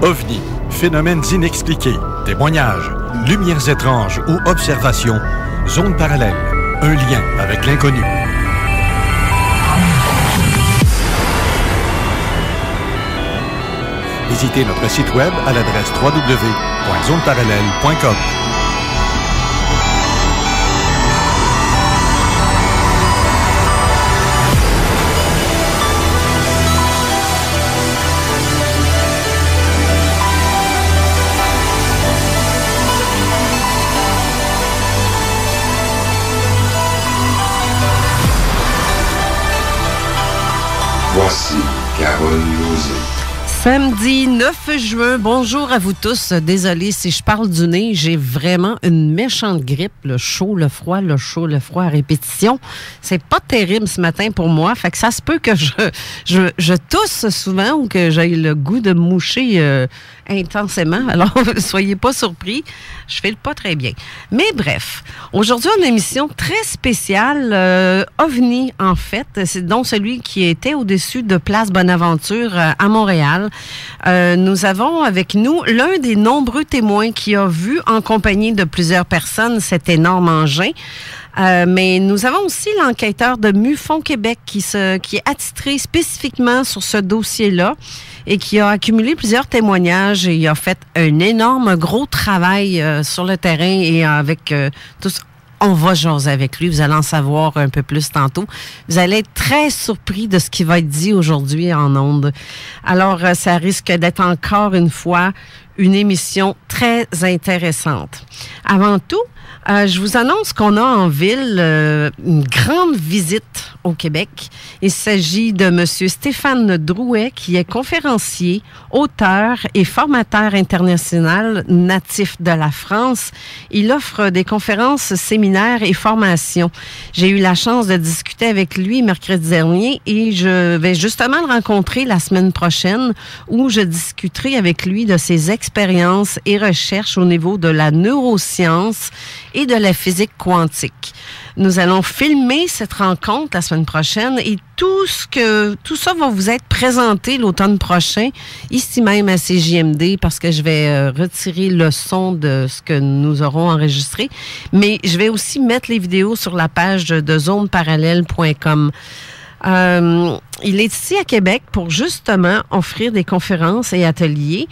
OVNI, phénomènes inexpliqués, témoignages, lumières étranges ou observations, zone parallèle, un lien avec l'inconnu. Visitez notre site web à l'adresse www.zoneparallèle.com. Voici Carole Lauzé. Samedi 9 juin, bonjour à vous tous. Désolée si je parle du nez, j'ai vraiment une méchante grippe, le chaud, le froid, le chaud, le froid à répétition. C'est pas terrible ce matin pour moi, fait que ça se peut que je tousse souvent ou que j'aie le goût de moucher intensément. Alors, soyez pas surpris, je file pas très bien. Mais bref, aujourd'hui, on a une émission très spéciale, OVNI en fait. C'est donc celui qui était au-dessus de Place Bonaventure à Montréal. Nous avons avec nous l'un des nombreux témoins qui a vu en compagnie de plusieurs personnes cet énorme engin. Mais nous avons aussi l'enquêteur de MUFON Québec qui est attitré spécifiquement sur ce dossier-là et qui a accumulé plusieurs témoignages et il a fait un énorme gros travail sur le terrain et avec tous. On va jaser avec lui. Vous allez en savoir un peu plus tantôt. Vous allez être très surpris de ce qui va être dit aujourd'hui en ondes. Alors, ça risque d'être encore une fois une émission très intéressante. Avant tout, je vous annonce qu'on a en ville une grande visite au Québec. Il s'agit de M. Stéphane Drouet, qui est conférencier, auteur et formateur international natif de la France. Il offre des conférences, séminaires et formations. J'ai eu la chance de discuter avec lui mercredi dernier et je vais justement le rencontrer la semaine prochaine où je discuterai avec lui de ses expériences et recherches au niveau de la neuroscience et de la physique quantique. Nous allons filmer cette rencontre la semaine prochaine et tout ça va vous être présenté l'automne prochain, ici même à CJMD, parce que je vais retirer le son de ce que nous aurons enregistré, mais je vais aussi mettre les vidéos sur la page de zoneparallèle.com. Il est ici à Québec pour justement offrir des conférences et ateliers.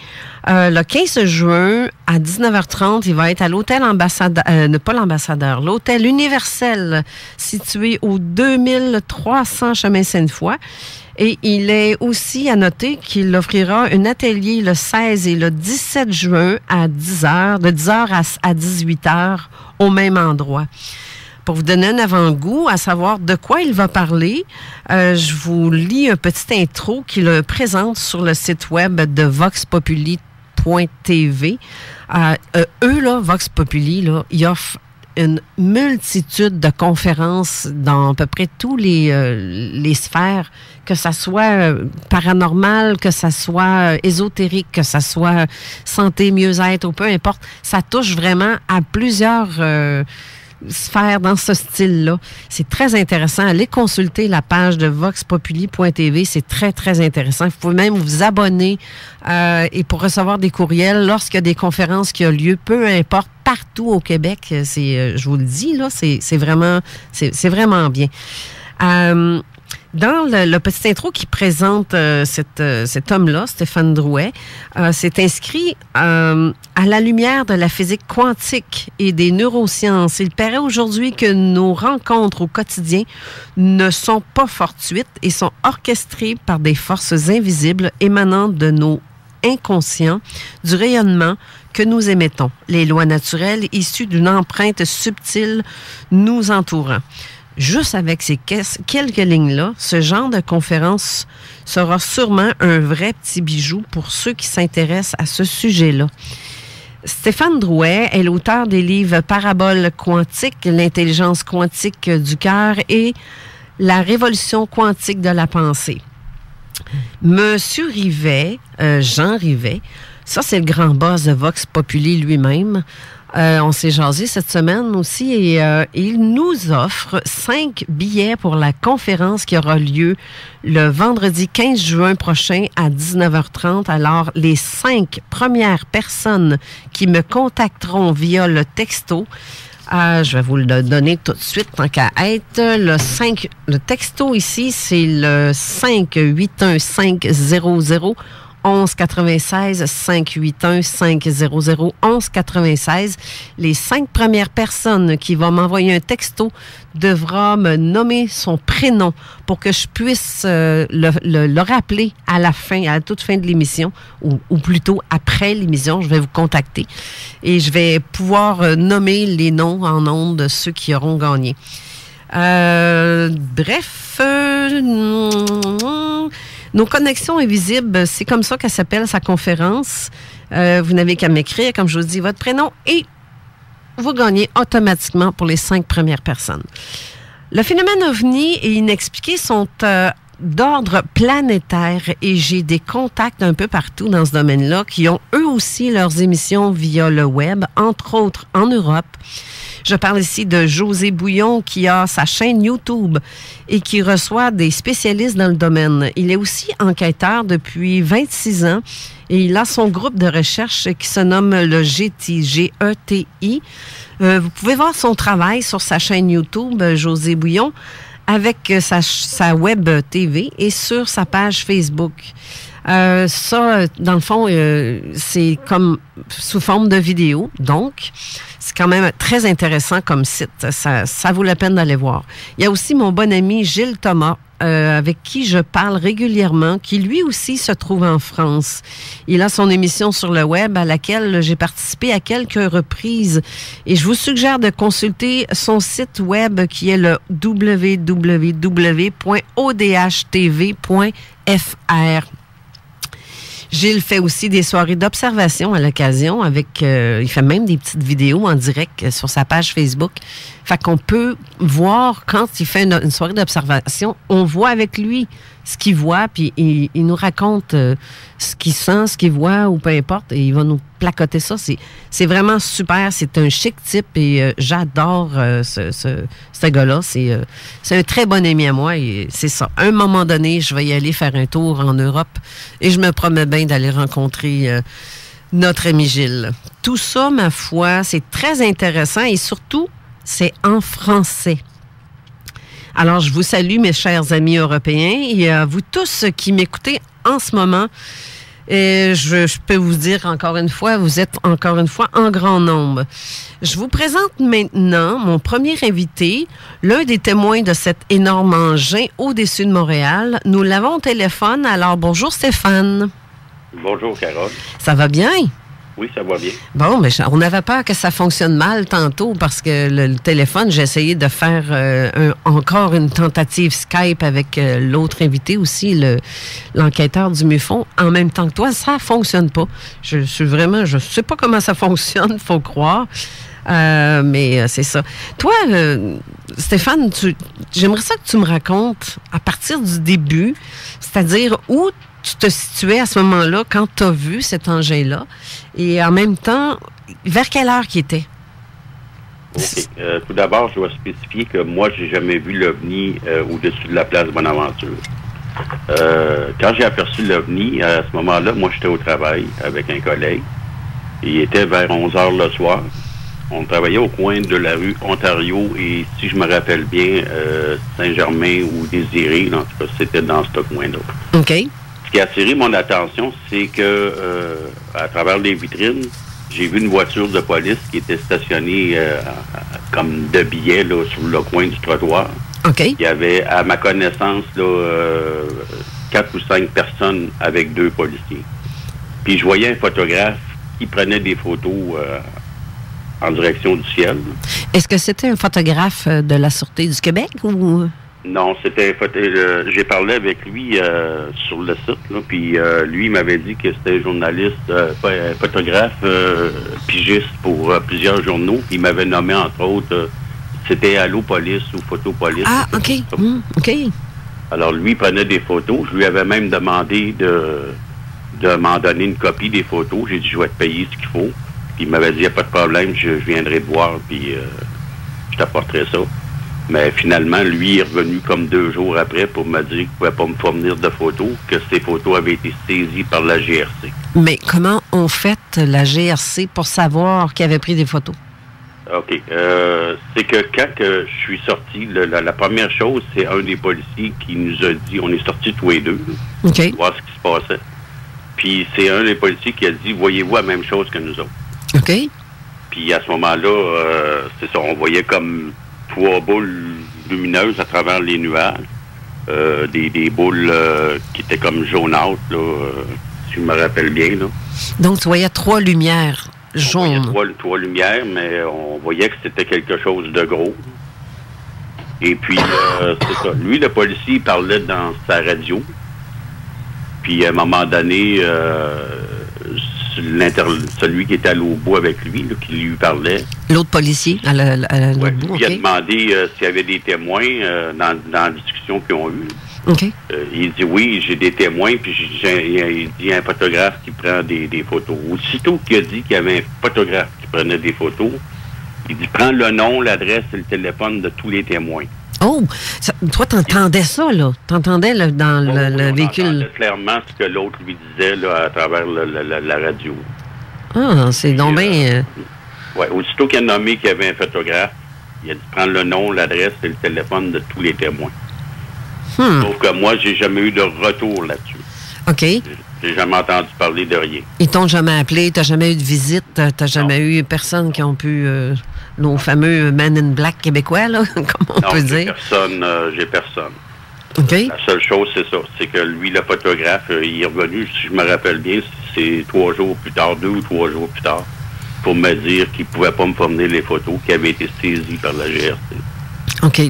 Le 15 juin à 19h30, il va être à l'hôtel Ambassadeur, pas l'Ambassadeur, l'hôtel Universel situé au 2300 chemin Sainte-Foy. Et il est aussi à noter qu'il offrira un atelier le 16 et le 17 juin à 10h, de 10h à 18h au même endroit. Pour vous donner un avant-goût, à savoir de quoi il va parler, je vous lis un petit intro qui le présente sur le site web de voxpopuli.tv. Eux, là, Vox Populi, là, ils offrent une multitude de conférences dans à peu près tous les sphères, que ça soit paranormal, que ça soit ésotérique, que ça soit santé, mieux-être, ou peu importe. Ça touche vraiment à plusieurs sphère dans ce style-là. C'est très intéressant. Allez consulter la page de voxpopuli.tv. C'est très, très intéressant. Vous pouvez même vous abonner et pour recevoir des courriels lorsqu'il y a des conférences qui ont lieu, peu importe, partout au Québec. Je vous le dis, là, c'est vraiment bien. Dans le petit intro qui présente cet homme-là, Stéphane Drouet, c'est inscrit à la lumière de la physique quantique et des neurosciences. Il paraît aujourd'hui que nos rencontres au quotidien ne sont pas fortuites et sont orchestrées par des forces invisibles émanant de nos inconscients, du rayonnement que nous émettons, les lois naturelles issues d'une empreinte subtile nous entourant. Juste avec ces quelques lignes-là, ce genre de conférence sera sûrement un vrai petit bijou pour ceux qui s'intéressent à ce sujet-là. Stéphane Drouet est l'auteur des livres Parabole quantique, l'intelligence quantique du cœur et la révolution quantique de la pensée. Monsieur Rivet, Jean Rivet, ça c'est le grand boss de Vox Populi lui-même, On s'est jasé cette semaine aussi et il nous offre 5 billets pour la conférence qui aura lieu le vendredi 15 juin prochain à 19h30. Alors, les 5 premières personnes qui me contacteront via le texto, je vais vous le donner tout de suite, tant qu'à être. Le texto ici, c'est le 581-500 1196 581-500 1196. Les 5 premières personnes qui vont m'envoyer un texto devra me nommer son prénom pour que je puisse le rappeler à la toute fin de l'émission, ou plutôt après l'émission. Je vais vous contacter et je vais pouvoir nommer les noms en ondes de ceux qui auront gagné. Nos connexions invisibles, c'est comme ça qu'elle s'appelle, sa conférence. Vous n'avez qu'à m'écrire, comme je vous dis, votre prénom et vous gagnez automatiquement pour les 5 premières personnes. Le phénomène OVNI et inexpliqué sont d'ordre planétaire et j'ai des contacts un peu partout dans ce domaine-là qui ont eux aussi leurs émissions via le web, entre autres en Europe. Je parle ici de José Bouillon qui a sa chaîne YouTube et qui reçoit des spécialistes dans le domaine. Il est aussi enquêteur depuis 26 ans et il a son groupe de recherche qui se nomme le GETI, G-E-T-I. Vous pouvez voir son travail sur sa chaîne YouTube, José Bouillon, avec sa web TV et sur sa page Facebook. Ça, dans le fond, c'est comme sous forme de vidéo, donc c'est quand même très intéressant comme site. Ça vaut la peine d'aller voir. Il y a aussi mon bon ami Gilles Thomas, avec qui je parle régulièrement, qui lui aussi se trouve en France. Il a son émission sur le web à laquelle j'ai participé à quelques reprises. Et je vous suggère de consulter son site web qui est le www.odhtv.fr. Gilles fait aussi des soirées d'observation à l'occasion il fait même des petites vidéos en direct sur sa page Facebook. Fait qu'on peut voir quand il fait une soirée d'observation, on voit avec lui ce qu'il voit, puis il nous raconte ce qu'il sent, ce qu'il voit, ou peu importe, et il va nous placoter ça. C'est vraiment super, c'est un chic type, et j'adore ce gars-là. C'est un très bon ami à moi, et c'est ça. À un moment donné, je vais y aller faire un tour en Europe, et je me promets bien d'aller rencontrer notre ami Gilles. Tout ça, ma foi, c'est très intéressant, et surtout, c'est en français. Alors, je vous salue, mes chers amis européens, et à vous tous qui m'écoutez en ce moment. Et je peux vous dire encore une fois, vous êtes encore une fois en grand nombre. Je vous présente maintenant mon premier invité, l'un des témoins de cet énorme engin au-dessus de Montréal. Nous l'avons au téléphone. Alors, bonjour Stéphane. Bonjour Carole. Ça va bien? Oui, ça va bien. Bon, mais on avait peur que ça fonctionne mal tantôt parce que le téléphone, j'ai essayé de faire encore une tentative Skype avec l'autre invité aussi, l'enquêteur du MUFON, en même temps que toi. Ça fonctionne pas. Je sais pas comment ça fonctionne, faut croire. Mais c'est ça. Toi, Stéphane, j'aimerais ça que tu me racontes à partir du début, c'est-à-dire où tu te situais à ce moment-là quand tu as vu cet engin-là et en même temps, vers quelle heure qu'il était? OK. Tout d'abord, je dois spécifier que moi, j'ai jamais vu l'OVNI au-dessus de la place Bonaventure. Quand j'ai aperçu l'OVNI, à ce moment-là, moi, j'étais au travail avec un collègue. Il était vers 11h le soir. On travaillait au coin de la rue Ontario et, si je me rappelle bien, Saint-Germain ou Désiré. En tout cas, c'était dans ce coin-là. OK. Ce qui a attiré mon attention, c'est que à travers les vitrines, j'ai vu une voiture de police qui était stationnée comme de billets là, sur le coin du trottoir. OK. Il y avait, à ma connaissance, là, 4 ou 5 personnes avec 2 policiers. Puis je voyais un photographe qui prenait des photos en direction du ciel. Est-ce que c'était un photographe de la Sûreté du Québec ou... Non, c'était j'ai parlé avec lui sur le site, là, puis lui il m'avait dit que c'était un journaliste, photographe, pigiste pour plusieurs journaux. Il m'avait nommé entre autres, c'était Allo Police ou Photo Police. Ah, OK. OK. Alors lui il prenait des photos. Je lui avais même demandé de m'en donner une copie des photos. J'ai dit je vais te payer ce qu'il faut. Puis il m'avait dit, il n'y a pas de problème, je viendrai te voir, puis je t'apporterai ça. Mais finalement, lui est revenu comme 2 jours après pour me dire qu'il ne pouvait pas me fournir de photos, que ces photos avaient été saisies par la GRC. Mais comment on fait la GRC pour savoir qu'il avait pris des photos? OK. C'est que quand je suis sorti, la première chose, c'est un des policiers qui nous a dit, on est sortis tous les deux, OK. pour voir ce qui se passait. Puis c'est un des policiers qui a dit, voyez-vous la même chose que nous autres? OK. Puis à ce moment-là, c'est ça, on voyait comme 3 boules lumineuses à travers les nuages. Des boules qui étaient comme jaunâtres, là, si je me rappelle bien. Là. Donc, tu voyais 3 lumières jaunes. On voyait 3 lumières, mais on voyait que c'était quelque chose de gros. Et puis, c'est ça. Lui, le policier, il parlait dans sa radio. Puis, à un moment donné, celui qui était à l'autre bout avec lui, là, qui lui parlait. L'autre policier à l'autre bout, il a OK. demandé s'il y avait des témoins dans la discussion qu'ils ont eue. OK. Il dit oui, j'ai des témoins, puis il dit un photographe qui prend des photos. Aussitôt qu'il a dit qu'il y avait un photographe qui prenait des photos, il dit prends le nom, l'adresse et le téléphone de tous les témoins. Oh! Toi, t'entendais ça, là? T'entendais dans le véhicule? On entendait clairement ce que l'autre lui disait là, à travers la radio. Ah, c'est donc bien... Oui, aussitôt qu'il a nommé qu'il y avait un photographe, il a dit prendre le nom, l'adresse et le téléphone de tous les témoins. Sauf que moi, j'ai jamais eu de retour là-dessus. OK. J'ai jamais entendu parler de rien. Ils t'ont jamais appelé, t'as jamais eu de visite, t'as jamais eu personne qui ont pu... nos fameux Men in Black québécois, là, comme on peut dire. J'ai personne. OK. La seule chose, c'est ça. C'est que lui, le photographe, il est revenu, si je me rappelle bien, c'est 3 jours plus tard, 2 ou 3 jours plus tard, pour me dire qu'il ne pouvait pas me fournir les photos qui avaient été saisies par la GRC. OK.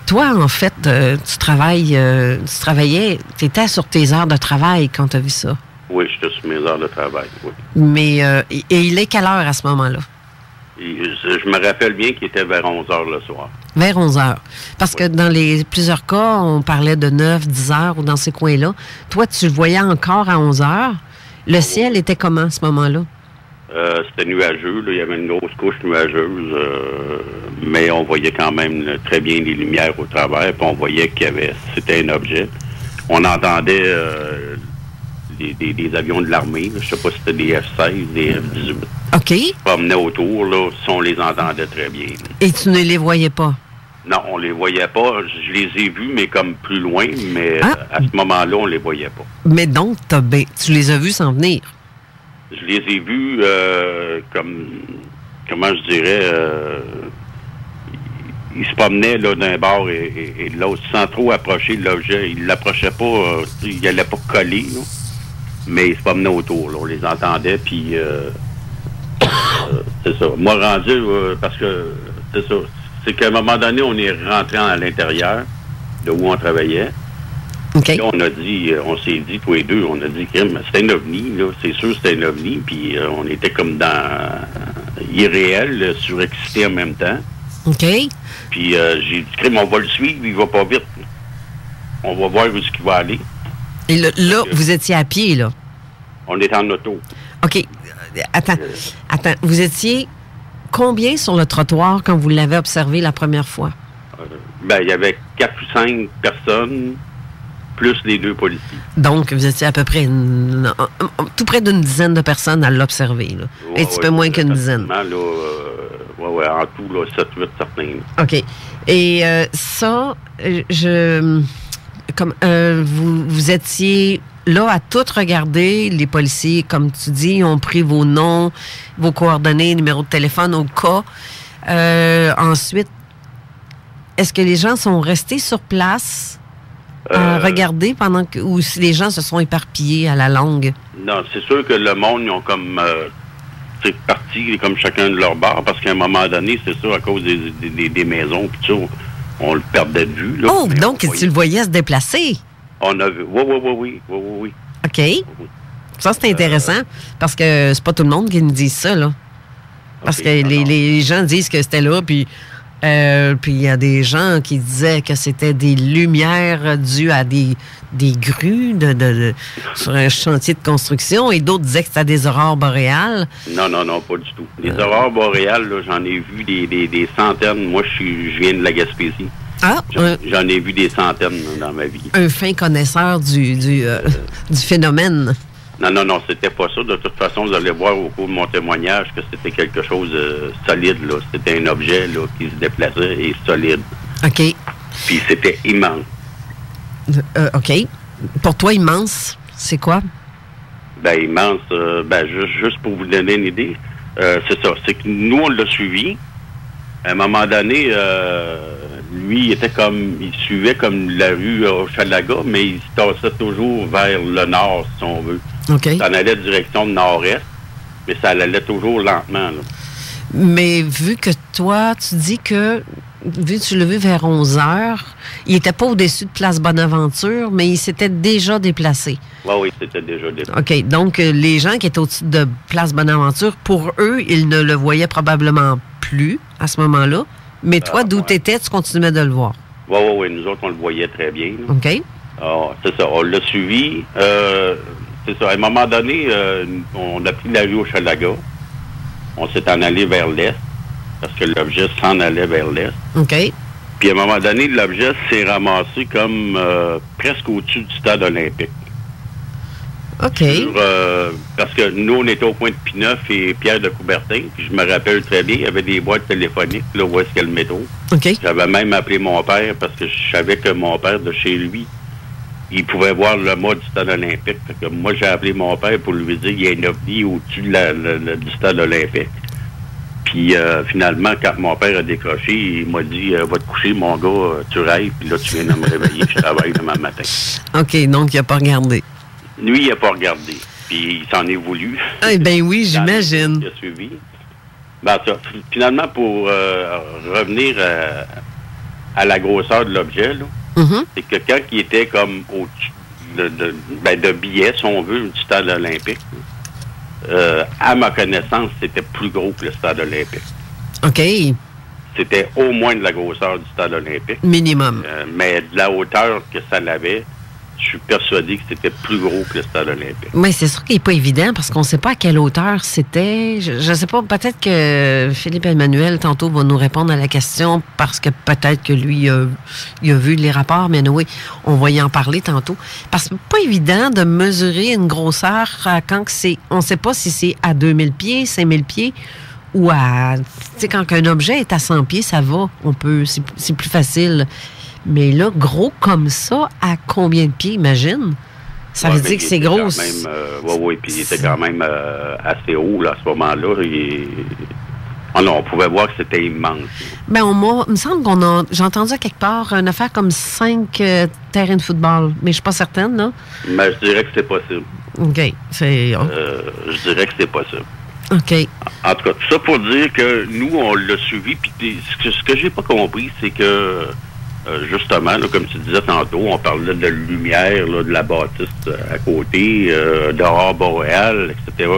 Toi, en fait, tu travaillais, tu étais sur tes heures de travail quand tu as vu ça. Oui, j'étais sur mes heures de travail, oui. Mais, et il est quelle heure à ce moment-là? Je me rappelle bien qu'il était vers 11 heures le soir. Vers 11 heures. Parce que dans plusieurs cas, on parlait de 9, 10 heures ou dans ces coins-là. Toi, tu le voyais encore à 11 heures. Le ciel était comment à ce moment-là? C'était nuageux. Là. Il y avait une grosse couche nuageuse. Mais on voyait quand même très bien les lumières au travers. Puis on voyait c'était un objet. On entendait des avions de l'armée. Je ne sais pas si c'était des F-16, des F-18. OK. Ils promenaient autour. Là, on les entendait très bien. Là. Et tu ne les voyais pas? Non, on les voyait pas. Je les ai vus, mais comme plus loin. Mais à ce moment-là, on les voyait pas. Mais donc, tu les as vus s'en venir? Je les ai vus comment je dirais, ils se promenaient là, d'un bord et de l'autre, sans trop approcher l'objet. Ils ne l'approchaient pas, ils n'allaient pas coller, là, mais ils se promenaient autour. Là, on les entendait, puis c'est ça. Moi, rendu, parce que c'est ça, c'est qu'à un moment donné, on est rentré à l'intérieur de où on travaillait. Okay. Là, on s'est dit, tous les deux, on a dit que c'était un ovni, là, c'est sûr c'était un ovni, puis on était comme dans irréel, surexcité en même temps. OK. Puis j'ai dit, crime, on va le suivre, il va pas vite. On va voir où est-ce qu'il va aller. Et là, vous étiez à pied, là? On est en auto. OK. Attends. Vous étiez combien sur le trottoir quand vous l'avez observé la première fois? Il y avait 4 ou 5 personnes, plus les 2 policiers. Donc, vous étiez à peu près tout près d'une dizaine de personnes à l'observer, là. Un petit peu moins qu'une dizaine. Oui, en tout, là, 7-8 certains. Là. OK. Et ça, vous étiez là à tout regarder. Les policiers, comme tu dis, ont pris vos noms, vos coordonnées, numéro de téléphone au cas. Ensuite, est-ce que les gens sont restés sur place à regarder ou si les gens se sont éparpillés à la longue? Non, c'est sûr que le monde, ils ont comme parti comme chacun de leur bord, parce qu'à un moment donné, c'est ça, à cause des maisons, puis ça, on le perdait de vue. Là, oh, donc tu le voyais se déplacer? On a vu. Oui. OK. Ça, c'est intéressant, parce que c'est pas tout le monde qui nous dit ça, là. Parce que les gens disent que c'était là, puis Puis il y a des gens qui disaient que c'était des lumières dues à des grues sur un chantier de construction, et d'autres disaient que c'était des aurores boréales. Non, pas du tout. Les aurores boréales, là, j'en ai vu des centaines. Moi, je viens de la Gaspésie. Ah, j'en ai vu des centaines dans ma vie. Un fin connaisseur du phénomène. Non, c'était pas ça. De toute façon, vous allez voir au cours de mon témoignage que c'était quelque chose de solide, là. C'était un objet, là, qui se déplaçait et solide. OK. Puis c'était immense. OK. Pour toi, immense, c'est quoi? Immense, juste pour vous donner une idée, c'est ça. C'est que nous, on l'a suivi. À un moment donné, lui, il suivait comme la rue Hochelaga, mais il se tassait toujours vers le nord, si on veut. OK. Ça en allait direction de nord-est, mais ça allait toujours lentement, là. Mais vu que toi, tu dis que, vu que tu l'as vu vers 11 heures, il n'était pas au-dessus de Place Bonaventure, mais il s'était déjà déplacé. Oui, c'était déjà déplacé. OK. Donc, les gens qui étaient au-dessus de Place Bonaventure, pour eux, ils ne le voyaient probablement plus à ce moment-là. Mais toi, d'où tu étais, tu continuais de le voir. Oui, nous autres, on le voyait très bien, là. OK. C'est ça, on l'a suivi. C'est ça, à un moment donné, on a pris la rue Hochelaga. On s'est en allé vers l'est, parce que l'objet s'en allait vers l'est. OK. Puis à un moment donné, l'objet s'est ramassé comme presque au-dessus du stade olympique. OK. Parce que nous, on était au coin de Pineuf et Pierre de Coubertin. Puis je me rappelle très bien, il y avait des boîtes téléphoniques, là où est-ce qu'il y a le métro. OK. J'avais même appelé mon père parce que je savais que mon père, de chez lui, il pouvait voir le mât du stade olympique. Fait que moi, j'ai appelé mon père pour lui dire qu'il y a un ovni au-dessus du stade olympique. Puis finalement, quand mon père a décroché, il m'a dit « Va te coucher, mon gars, tu rêves, puis là, tu viens de me réveiller, je travaille demain matin. » OK, donc il n'a pas regardé. Lui, il n'a pas regardé. Puis il s'en est voulu. Eh bien oui, j'imagine. Il a suivi. Finalement, pour revenir à la grosseur de l'objet, là, c'est que quand il était comme au-dessus de billets, si on veut, du stade olympique, à ma connaissance, c'était plus gros que le stade olympique. OK. C'était au moins de la grosseur du stade olympique. Minimum. Mais de la hauteur que ça l'avait, je suis persuadé que c'était plus gros que le stade olympique. Mais c'est sûr qu'il n'est pas évident parce qu'on ne sait pas à quelle hauteur c'était. Je ne sais pas, peut-être que Philippe Emmanuel, tantôt, va nous répondre à la question parce que peut-être que lui, il a vu les rapports, mais oui, on va y en parler tantôt. Parce que c'est pas évident de mesurer une grosseur quand c'est... On ne sait pas si c'est à 2000 pieds, 5000 pieds ou à... Tu sais, quand un objet est à 100 pieds, ça va. On peut... C'est plus facile. Mais là, gros comme ça, à combien de pieds, imagine? Ça veut dire que c'est gros. Oui, puis il était quand même assez haut, là, à ce moment-là. On pouvait voir que c'était immense. Bien, il me semble j'ai entendu à quelque part une affaire comme 5 terrains de football, mais je suis pas certaine, là. Mais je dirais que c'est possible. OK. Je dirais que c'est possible. OK. En tout cas, tout ça pour dire que nous, on l'a suivi, puis ce que j'ai pas compris, c'est que justement, là, comme tu disais tantôt, on parlait de lumière, là, de la bâtisse à côté, d'aurore boréale, etc.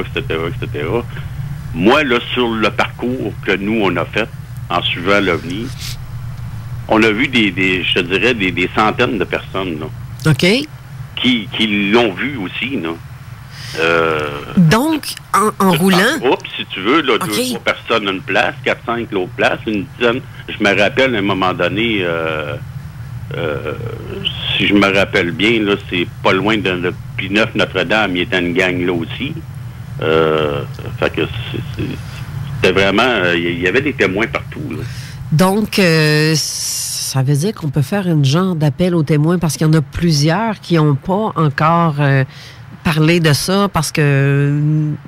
Moi, là, sur le parcours que nous, on a fait en suivant l'OVNI, on a vu je dirais, des centaines de personnes, là. OK. Qui l'ont vu aussi, là. Donc, en roulant... Groupe, si tu veux, là, 2-3 personnes une place, 4-5 l'autre place, une dizaine. Je me rappelle, à un moment donné, si je me rappelle bien, là, c'est pas loin de Pineuf, Notre-Dame, il était une gang là aussi. Fait que c'était vraiment... Il y avait des témoins partout, là. Donc, ça veut dire qu'on peut faire une genre d'appel aux témoins parce qu'il y en a plusieurs qui n'ont pas encore... parler de ça parce que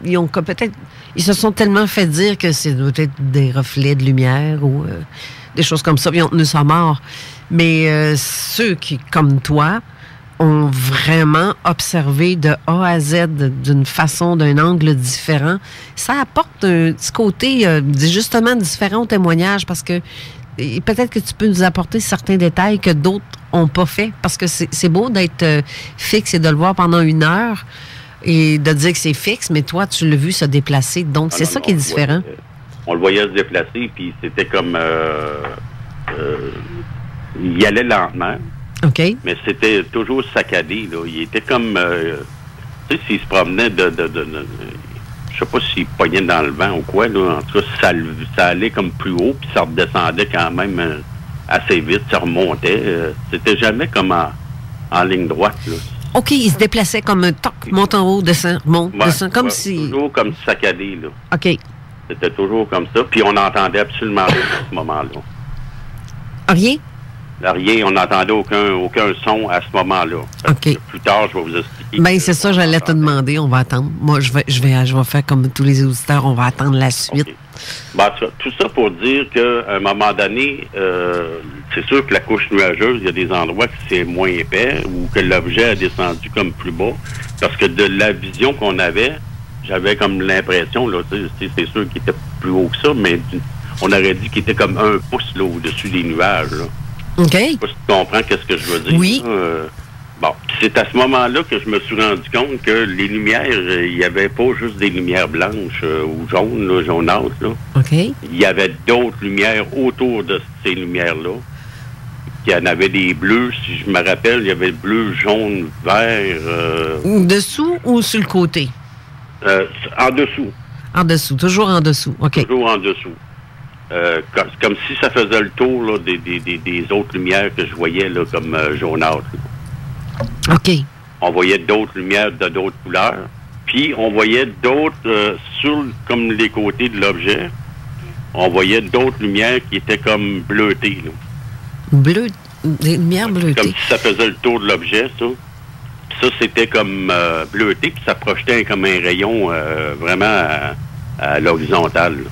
ils se sont tellement fait dire que c'est peut-être des reflets de lumière ou des choses comme ça, puis ils ont tenu ça mort. Mais ceux qui, comme toi, ont vraiment observé de A à Z d'une façon, d'un angle différent, ça apporte un petit côté justement différent au témoignage parce que peut-être que tu peux nous apporter certains détails que d'autres n'ont pas fait. Parce que c'est beau d'être fixe et de le voir pendant 1 heure et de dire que c'est fixe, mais toi, tu l'as vu se déplacer. Donc, c'est ça qui est différent. on le voyait se déplacer, puis c'était comme... il allait lentement. OK. Mais c'était toujours saccadé, là. Il était comme... tu sais, s'il se promenait je sais pas s'il pognait dans le vent ou quoi, là. En tout cas, ça allait comme plus haut, puis ça redescendait quand même assez vite, ça remontait. C'était jamais comme en ligne droite, là. OK, il se déplaçait comme un toc, monte en haut, descend, monte, descend, comme si... Toujours comme saccadé, là. OK. C'était toujours comme ça, puis on n'entendait absolument rien à ce moment-là. Rien? Rien, on n'entendait aucun son à ce moment-là. OK. Plus tard, je vais vous expliquer. Bien, c'est ça, j'allais te demander, on va attendre. Moi, je vais faire comme tous les auditeurs, on va attendre la suite. Okay. Ben, tout ça pour dire qu'à un moment donné, c'est sûr que la couche nuageuse, il y a des endroits que c'est moins épais ou que l'objet a descendu comme plus bas. Parce que de la vision qu'on avait, j'avais comme l'impression, là, c'est sûr qu'il était plus haut que ça, mais on aurait dit qu'il était comme 1 pouce là, au-dessus des nuages. Là. OK. Je sais pas si tu comprends qu'est-ce que je veux dire. Oui. Bon, c'est à ce moment-là que je me suis rendu compte que les lumières, il n'y avait pas juste des lumières blanches ou jaunes, là, jaunâtres. Là. OK. Il y avait d'autres lumières autour de ces lumières-là. Il y en avait des bleus, si je me rappelle, il y avait bleu, jaune, vert. Dessous ou sur le côté? En dessous. En dessous, toujours en dessous. OK. Toujours en dessous. Comme si ça faisait le tour là, des autres lumières que je voyais là, comme jaunâtres. OK. On voyait d'autres lumières de d'autres couleurs. Puis on voyait d'autres, comme les côtés de l'objet, on voyait d'autres lumières qui étaient comme bleutées. Là. Bleu, des lumières bleutées. Comme si ça faisait le tour de l'objet, ça. Puis ça, c'était comme bleuté, puis ça projetait comme un rayon vraiment à l'horizontale. Là.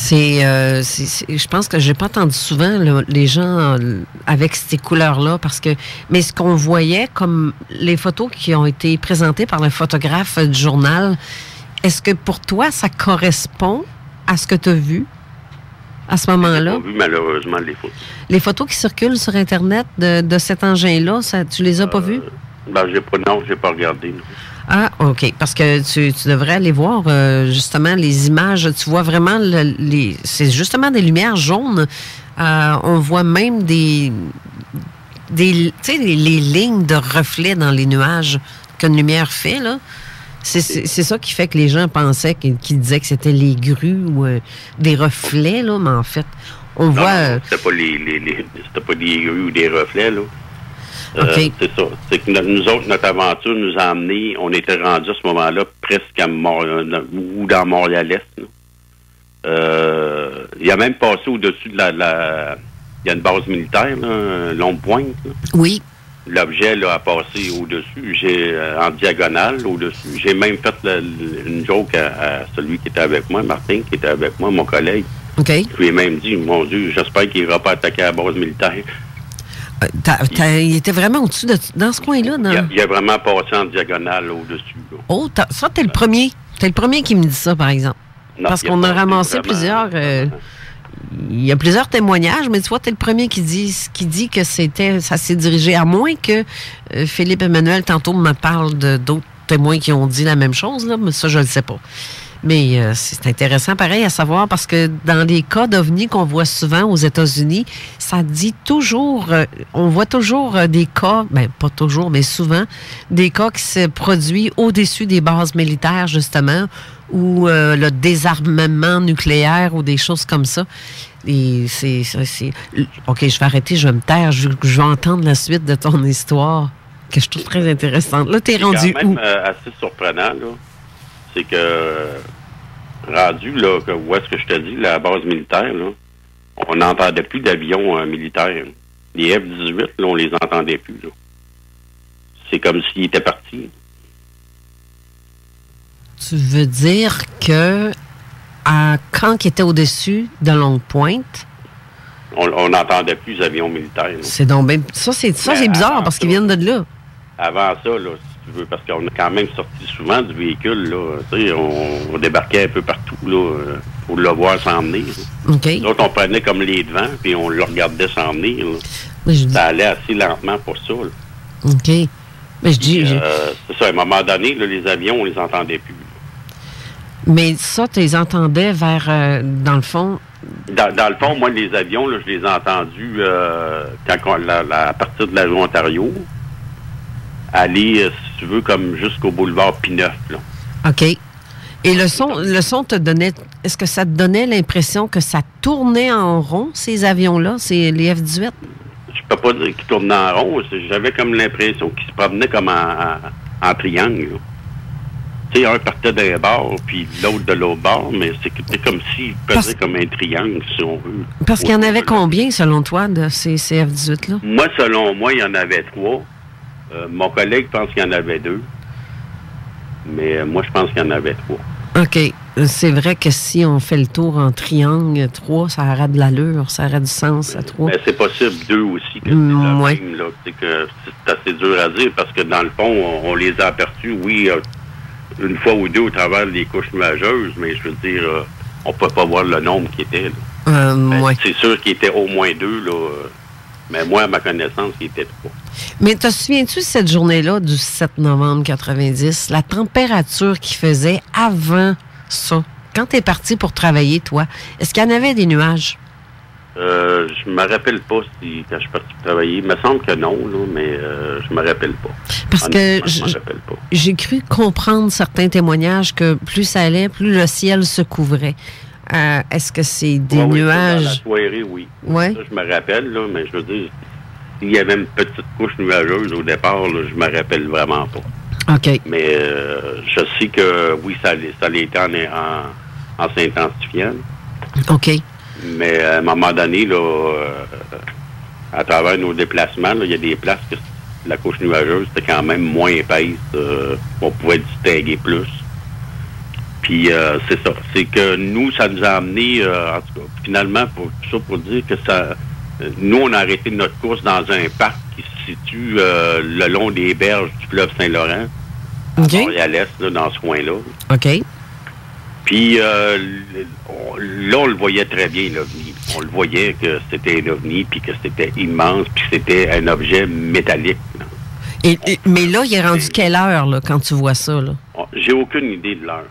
Je pense que j'ai pas entendu souvent là, les gens avec ces couleurs-là, mais ce qu'on voyait, comme les photos qui ont été présentées par le photographe du journal, est-ce que pour toi, ça correspond à ce que tu as vu à ce moment-là? Je n'ai pas vu, malheureusement, les photos. Les photos qui circulent sur Internet de cet engin-là, tu les as pas vues? Ben, j'ai pas regardé. Non. Ah, OK. Parce que tu devrais aller voir, justement, les images. Tu vois vraiment, c'est justement des lumières jaunes. On voit même tu sais, les lignes de reflets dans les nuages qu'une lumière fait, là. C'est ça qui fait que les gens pensaient qu'ils disaient que c'était les grues ou des reflets, là. Mais en fait, on voit... Non, c'était pas des grues ou des reflets, là. Okay. C'est ça. C'est que nous autres, notre aventure nous a amenés, on était rendus à ce moment-là presque à ou dans Montréal-Est. Il a même passé au-dessus de il y a une base militaire, là, Longue-Pointe. Là. Oui. L'objet là, a passé au-dessus, en diagonale au-dessus. J'ai même fait une joke à celui qui était avec moi, Martin, qui était avec moi, mon collègue. OK. Je lui ai même dit, mon Dieu, j'espère qu'il n'ira pas attaquer la base militaire. Il était vraiment au-dessus dans ce coin-là? Il a vraiment passé en diagonale là, au-dessus. Là. Oh, ça, t'es le premier. T'es le premier qui me dit ça, par exemple. Non, parce qu'on a ramassé vraiment, plusieurs... il y a plusieurs témoignages, mais tu vois, t'es le premier qui dit que ça s'est dirigé, à moins que Philippe Emmanuel, tantôt, me parle d'autres témoins qui ont dit la même chose, là, mais ça, je ne le sais pas. Mais c'est intéressant, pareil, à savoir, parce que dans les cas d'OVNI qu'on voit souvent aux États-Unis, ça dit toujours, on voit toujours des cas, ben pas toujours, mais souvent, des cas qui se produisent au-dessus des bases militaires, justement, ou le désarmement nucléaire ou des choses comme ça. Et c'est... OK, je vais arrêter, je vais me taire, je vais entendre la suite de ton histoire, que je trouve très intéressante. Là, t'es rendu où? C'est quand même assez surprenant, là. C'est que, rendu, là, où est-ce que je te dis, la base militaire, là, on n'entendait plus d'avions militaires. Les F-18, là, on les entendait plus, là. C'est comme s'ils étaient partis. Tu veux dire que, quand ils étaient au-dessus de Longue-Pointe, on n'entendait plus les avions militaires. Là. C'est donc bien... Ça, c'est bizarre, parce qu'ils viennent de là. Avant ça, là, si tu veux, parce qu'on a quand même sorti souvent du véhicule, là. Tu sais, on débarquait un peu partout, là, pour le voir s'en venir. OK. Nous autres, on prenait comme les devants, puis on le regardait s'en venir, là. Ça allait assez lentement pour ça, là. OK. Mais je dis... c'est ça, à un moment donné, là, les avions, on les entendait plus. Mais ça, tu les entendais vers, dans le fond... Dans le fond, moi, les avions, là, je les ai entendus à partir de la rue Ontario, aller, si tu veux, comme jusqu'au boulevard Pineuf, là. OK. Et le son te donnait... Est-ce que ça te donnait l'impression que ça tournait en rond, ces avions-là, les F-18? Je peux pas dire qu'ils tournaient en rond. J'avais comme l'impression qu'ils se promenaient comme en triangle, là. Tu sais, un partait d'un bord, puis l'autre de l'autre bord, mais c'était comme s'il faisait comme un triangle, si on veut. Parce qu'il y en avait combien, selon toi, de ces F-18-là? Moi, selon moi, il y en avait 3. Mon collègue pense qu'il y en avait 2. Mais moi, je pense qu'il y en avait 3. OK. C'est vrai que si on fait le tour en triangle, 3, ça aurait de l'allure, ça aurait du sens à 3. Mais c'est possible 2 aussi, que c'est ouais. même, là. C'est assez dur à dire, parce que dans le fond, on les a aperçus, oui, une fois ou deux au travers des couches nuageuses, mais je veux dire, on ne peut pas voir le nombre qui était. Ouais. C'est sûr qu'il était au moins 2, là. Mais moi, à ma connaissance, il était 3. Mais te souviens-tu de cette journée-là du 7 novembre 90, la température qu'il faisait avant ça? Quand tu es parti pour travailler, toi, est-ce qu'il y en avait des nuages? Je me rappelle pas quand je suis parti travailler. Il me semble que non, là, mais je me rappelle pas. Parce que je me rappelle pas. J'ai cru comprendre certains témoignages que plus ça allait, plus le ciel se couvrait. Est-ce que c'est des nuages? Dans la soirée, oui. Ouais. Ça, je me rappelle, là, mais je veux dire, s'il y avait une petite couche nuageuse au départ, là, je me rappelle vraiment pas. OK. Mais je sais que, oui, ça l'était en s'intensifiant. OK. Mais à un moment donné, là, à travers nos déplacements, il y a des places que la couche nuageuse était quand même moins épaisse. On pouvait distinguer plus. Puis c'est ça. C'est que nous, ça nous a amené, en tout cas, finalement, pour dire que ça... Nous, on a arrêté notre course dans un parc qui se situe le long des berges du fleuve Saint-Laurent, à Montréal-Est, là, dans ce coin-là. OK. Puis là, on le voyait très bien, l'OVNI. On le voyait que c'était un OVNI, puis que c'était immense, puis que c'était un objet métallique. Mais là, il est rendu quelle heure, là, quand tu vois ça, là? J'ai aucune idée de l'heure.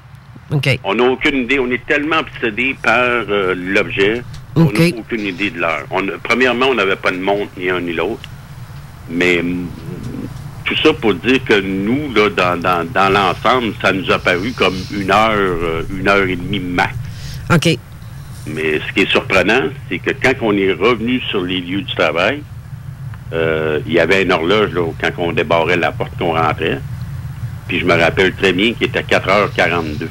OK. On n'a aucune idée. On est tellement obsédés par l'objet, on n'a aucune idée de l'heure. Premièrement, on n'avait pas de montre, ni un ni l'autre. Mais tout ça pour dire que nous, là, dans l'ensemble, ça nous a paru comme une heure et demie max. OK. Mais ce qui est surprenant, c'est que quand on est revenu sur les lieux du travail, il y avait une horloge là, quand on débarrait la porte qu'on rentrait. Puis je me rappelle très bien qu'il était 4h42.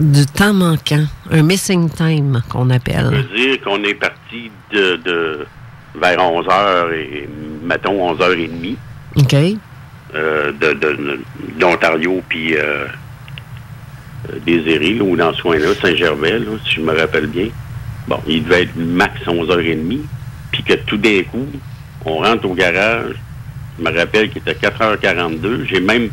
Du temps manquant. Un missing time, qu'on appelle. Ça veut dire qu'on est parti de vers 11h et, mettons, 11h30. OK. D'Ontario, puis Désiré, là, ou dans ce coin-là, Saint-Gervais, là, si je me rappelle bien. Bon, il devait être max 11h30, puis que tout d'un coup, on rentre au garage. Je me rappelle qu'il était 4h42. J'ai même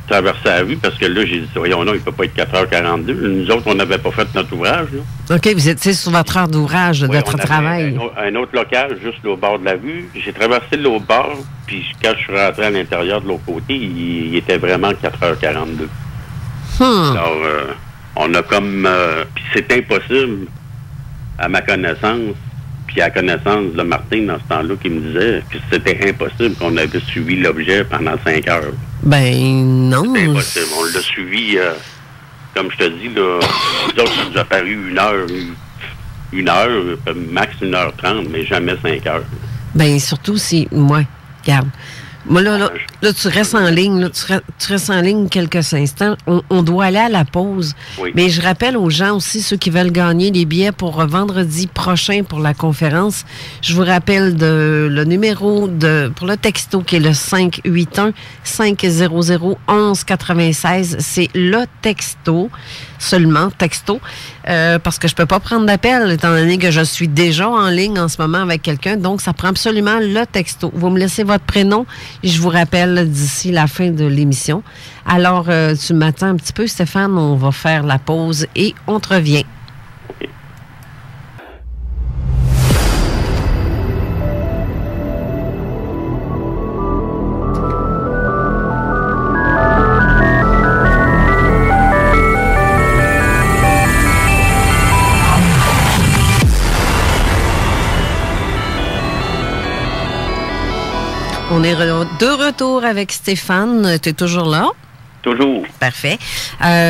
traversé la rue parce que là, j'ai dit, voyons, non, il ne peut pas être 4h42. Nous autres, on n'avait pas fait notre ouvrage. Là. OK, vous étiez sur votre heure d'ouvrage, de votre travail. Un autre local, juste là, au bord de la rue. J'ai traversé l'autre bord, puis quand je suis rentré à l'intérieur de l'autre côté, il était vraiment 4h42. Alors, on a comme... puis c'est impossible, à ma connaissance, puis à la connaissance de Martin dans ce temps-là, qui me disait que c'était impossible qu'on avait suivi l'objet pendant 5 heures. Ben non. C'est impossible. On l'a suivi, comme je te dis, là, nous autres, ça nous a paru une heure, max 1h30, mais jamais 5 heures. Ben surtout si... Moi, regarde. Moi, là, tu restes en ligne. Là, tu restes en ligne quelques instants. On doit aller à la pause. Oui. Mais je rappelle aux gens aussi, ceux qui veulent gagner les billets pour vendredi prochain pour la conférence, je vous rappelle le numéro pour le texto qui est le 581-500-1196. C'est le texto, seulement texto, parce que je peux pas prendre d'appel étant donné que je suis déjà en ligne en ce moment avec quelqu'un. Donc, ça prend absolument le texto. Vous me laissez votre prénom. Je vous rappelle d'ici la fin de l'émission. Alors, tu m'attends un petit peu, Stéphane. On va faire la pause et on te revient. On est de retour avec Stéphane. Tu es toujours là? Toujours. Parfait.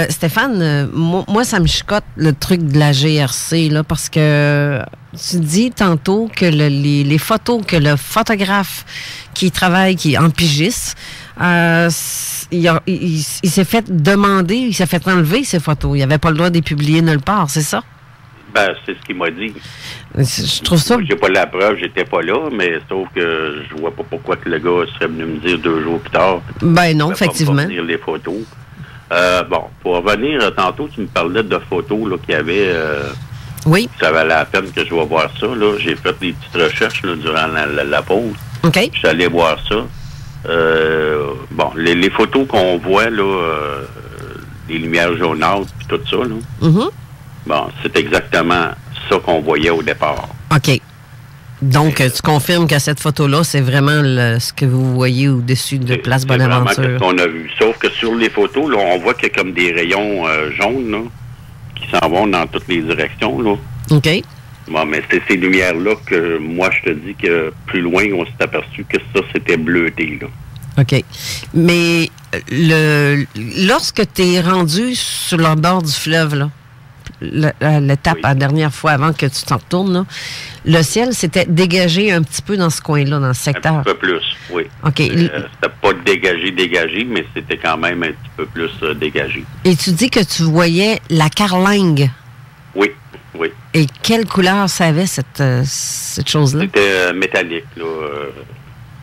Stéphane, moi, ça me chicote le truc de la GRC, là, parce que tu dis tantôt que les photos que le photographe qui travaille, qui est en pigiste, il s'est fait demander, il s'est fait enlever ces photos. Il n'avait pas le droit de les publier nulle part, c'est ça? Ben, c'est ce qu'il m'a dit. Je trouve ça... Moi, j'ai pas la preuve, j'étais pas là, mais sauf que je vois pas pourquoi que le gars serait venu me dire 2 jours plus tard. Ben non, effectivement. Pas me dire les photos. Bon, pour revenir, tantôt, tu me parlais de photos là, qu'il y avait... oui. Ça valait la peine que je vais voir ça. Là. J'ai fait des petites recherches là, durant la pause. OK. Je suis allé voir ça. Bon, les photos qu'on voit, là, les lumières jaunâtres et tout ça, là, bon, c'est exactement ça qu'on voyait au départ. OK. Donc, tu confirmes que cette photo-là, c'est vraiment ce que vous voyez au-dessus de Place Bonaventure. C'est vraiment ce qu'on a vu. Sauf que sur les photos, là, on voit qu'il y a comme des rayons jaunes là, qui s'en vont dans toutes les directions. Là. OK. Bon, mais c'est ces lumières-là que moi, je te dis que plus loin, on s'est aperçu que ça, c'était bleuté. Là. OK. Mais lorsque tu es rendu sur le bord du fleuve, là, l'étape, la dernière fois avant que tu t'en retournes, là, le ciel s'était dégagé un petit peu dans ce coin-là, dans ce secteur. Un peu plus, oui. OK. C'était pas dégagé, mais c'était quand même un petit peu plus dégagé. Et tu dis que tu voyais la carlingue. Oui, oui. Et quelle couleur ça avait, cette chose-là? C'était métallique, là.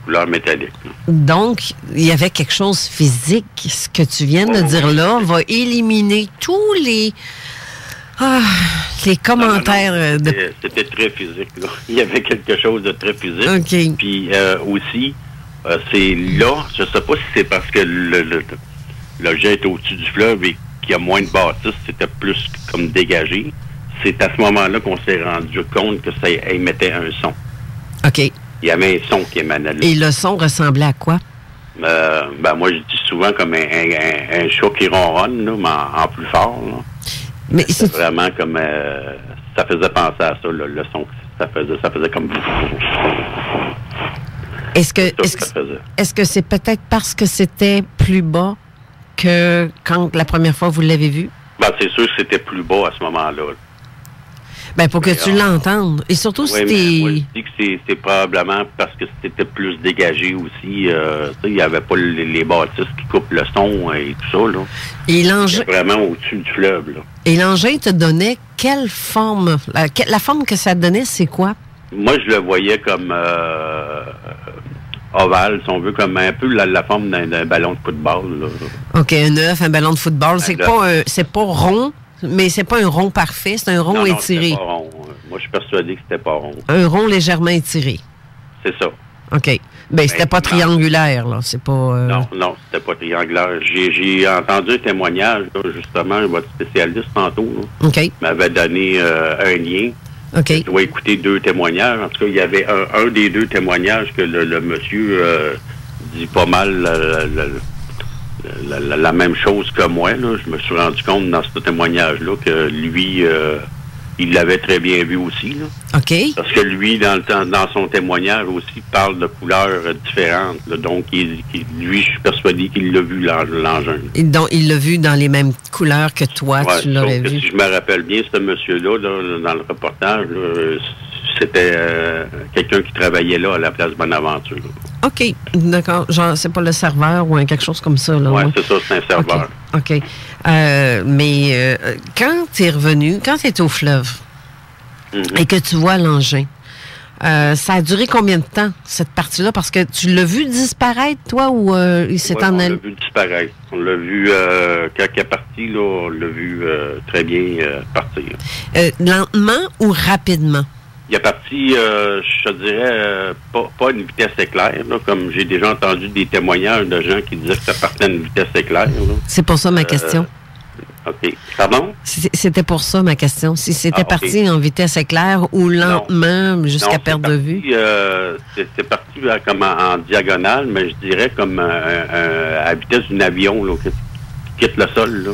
Couleur métallique. Là. Donc, il y avait quelque chose physique. Ce que tu viens de dire là va éliminer tous les commentaires. Non. C'était très physique. Là. Il y avait quelque chose de très physique. OK. Puis aussi, c'est là, je ne sais pas si c'est parce que le jet est au-dessus du fleuve et qu'il y a moins de bâtisses, c'était plus comme dégagé. C'est à ce moment-là qu'on s'est rendu compte que ça émettait un son. OK. Il y avait un son qui émanait là. Et le son ressemblait à quoi? Ben moi, je dis souvent comme un chat qui ronronne, là, mais en plus fort. Là. Mais c'est vraiment comme... ça faisait penser à ça, là, le son que ça faisait comme... Est-ce que c'est peut-être parce que c'était plus bas que quand la première fois vous l'avez vu? Ben, c'est sûr que c'était plus bas à ce moment-là. Ben, pour que tu l'entendes. Et surtout si t'es... Moi, je dis que c'est probablement parce que c'était plus dégagé aussi. Il n'y avait pas les bâtisses qui coupent le son et tout ça, là. Et l'engin... C'était vraiment au-dessus du fleuve, là. Et l'engin te donnait quelle forme? La forme que ça te donnait, c'est quoi? Moi, je le voyais comme ovale, si on veut, comme un peu la forme d'un ballon de football, là. OK, un œuf, un ballon de football. C'est pas rond, mais c'est pas un rond parfait, c'est un rond étiré. Non, pas rond. Moi, je suis persuadé que c'était pas rond. Un rond légèrement étiré. C'est ça. OK. Ben, c'était pas triangulaire, là. C'est pas... Non, c'était pas triangulaire. J'ai entendu un témoignage, là, justement, votre spécialiste tantôt, là, OK. m'avait donné un lien. OK. Je dois écouter 2 témoignages. En tout cas, il y avait un des 2 témoignages que le monsieur dit pas mal la même chose que moi. Là. Je me suis rendu compte dans ce témoignage-là que lui, il l'avait très bien vu aussi. Là. OK. Parce que lui, dans son témoignage aussi, parle de couleurs différentes. Là. Donc, lui, je suis persuadé qu'il l'a vu, l'engin. Et donc, il l'a vu dans les mêmes couleurs que toi, tu l'aurais vu. Si je me rappelle bien, ce monsieur-là, là, dans le reportage, là, c'était quelqu'un qui travaillait là à la place Bonaventure. OK, d'accord. Genre, c'est pas le serveur ou quelque chose comme ça, là? Oui, c'est ça, c'est un serveur. OK. Mais quand tu es revenu, quand tu es au fleuve et que tu vois l'engin, ça a duré combien de temps, cette partie-là? Parce que tu l'as vu disparaître, toi, ou il s'est en allé? On l'a vu disparaître. On l'a vu, quand il est parti, là, on l'a vu très bien partir. Lentement ou rapidement? Il est parti, je dirais, pas à une vitesse éclair, là, comme j'ai déjà entendu des témoignages de gens qui disaient que ça partait à une vitesse éclair. Là. C'est pour ça ma question. OK. Pardon? C'était pour ça ma question. Si c'était parti en vitesse éclair ou lentement jusqu'à perte de vue? C'est parti comme en diagonale, mais je dirais comme à vitesse d'un avion là, qui quitte le sol. Là.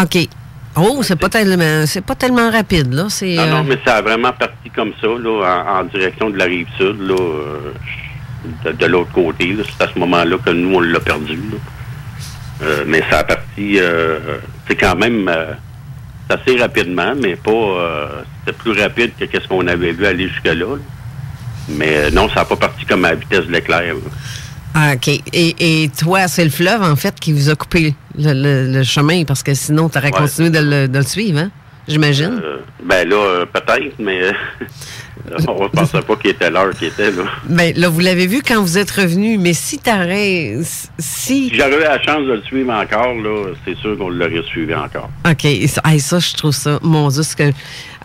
OK. Oh, c'est pas tellement rapide, là. Non, mais ça a vraiment parti comme ça, là, en direction de la Rive-Sud, là. de l'autre côté. Là. C'est à ce moment-là que nous, on l'a perdu. Mais ça a parti, c'est quand même assez rapidement, mais pas... c'était plus rapide que ce qu'on avait vu aller jusque-là. Là. Mais non, ça n'a pas parti comme à la vitesse de l'éclair. Là. Ah, OK. Et toi, c'est le fleuve, en fait, qui vous a coupé le chemin, parce que sinon, tu aurais continué de le suivre, hein? J'imagine. Ben là, peut-être, mais on ne pensait pas qu'il était l'heure qu'il était, là. Ben là, vous l'avez vu quand vous êtes revenu, mais si si j'avais la chance de le suivre encore, là, c'est sûr qu'on l'aurait suivi encore. OK. Ça, je trouve ça, mon Dieu,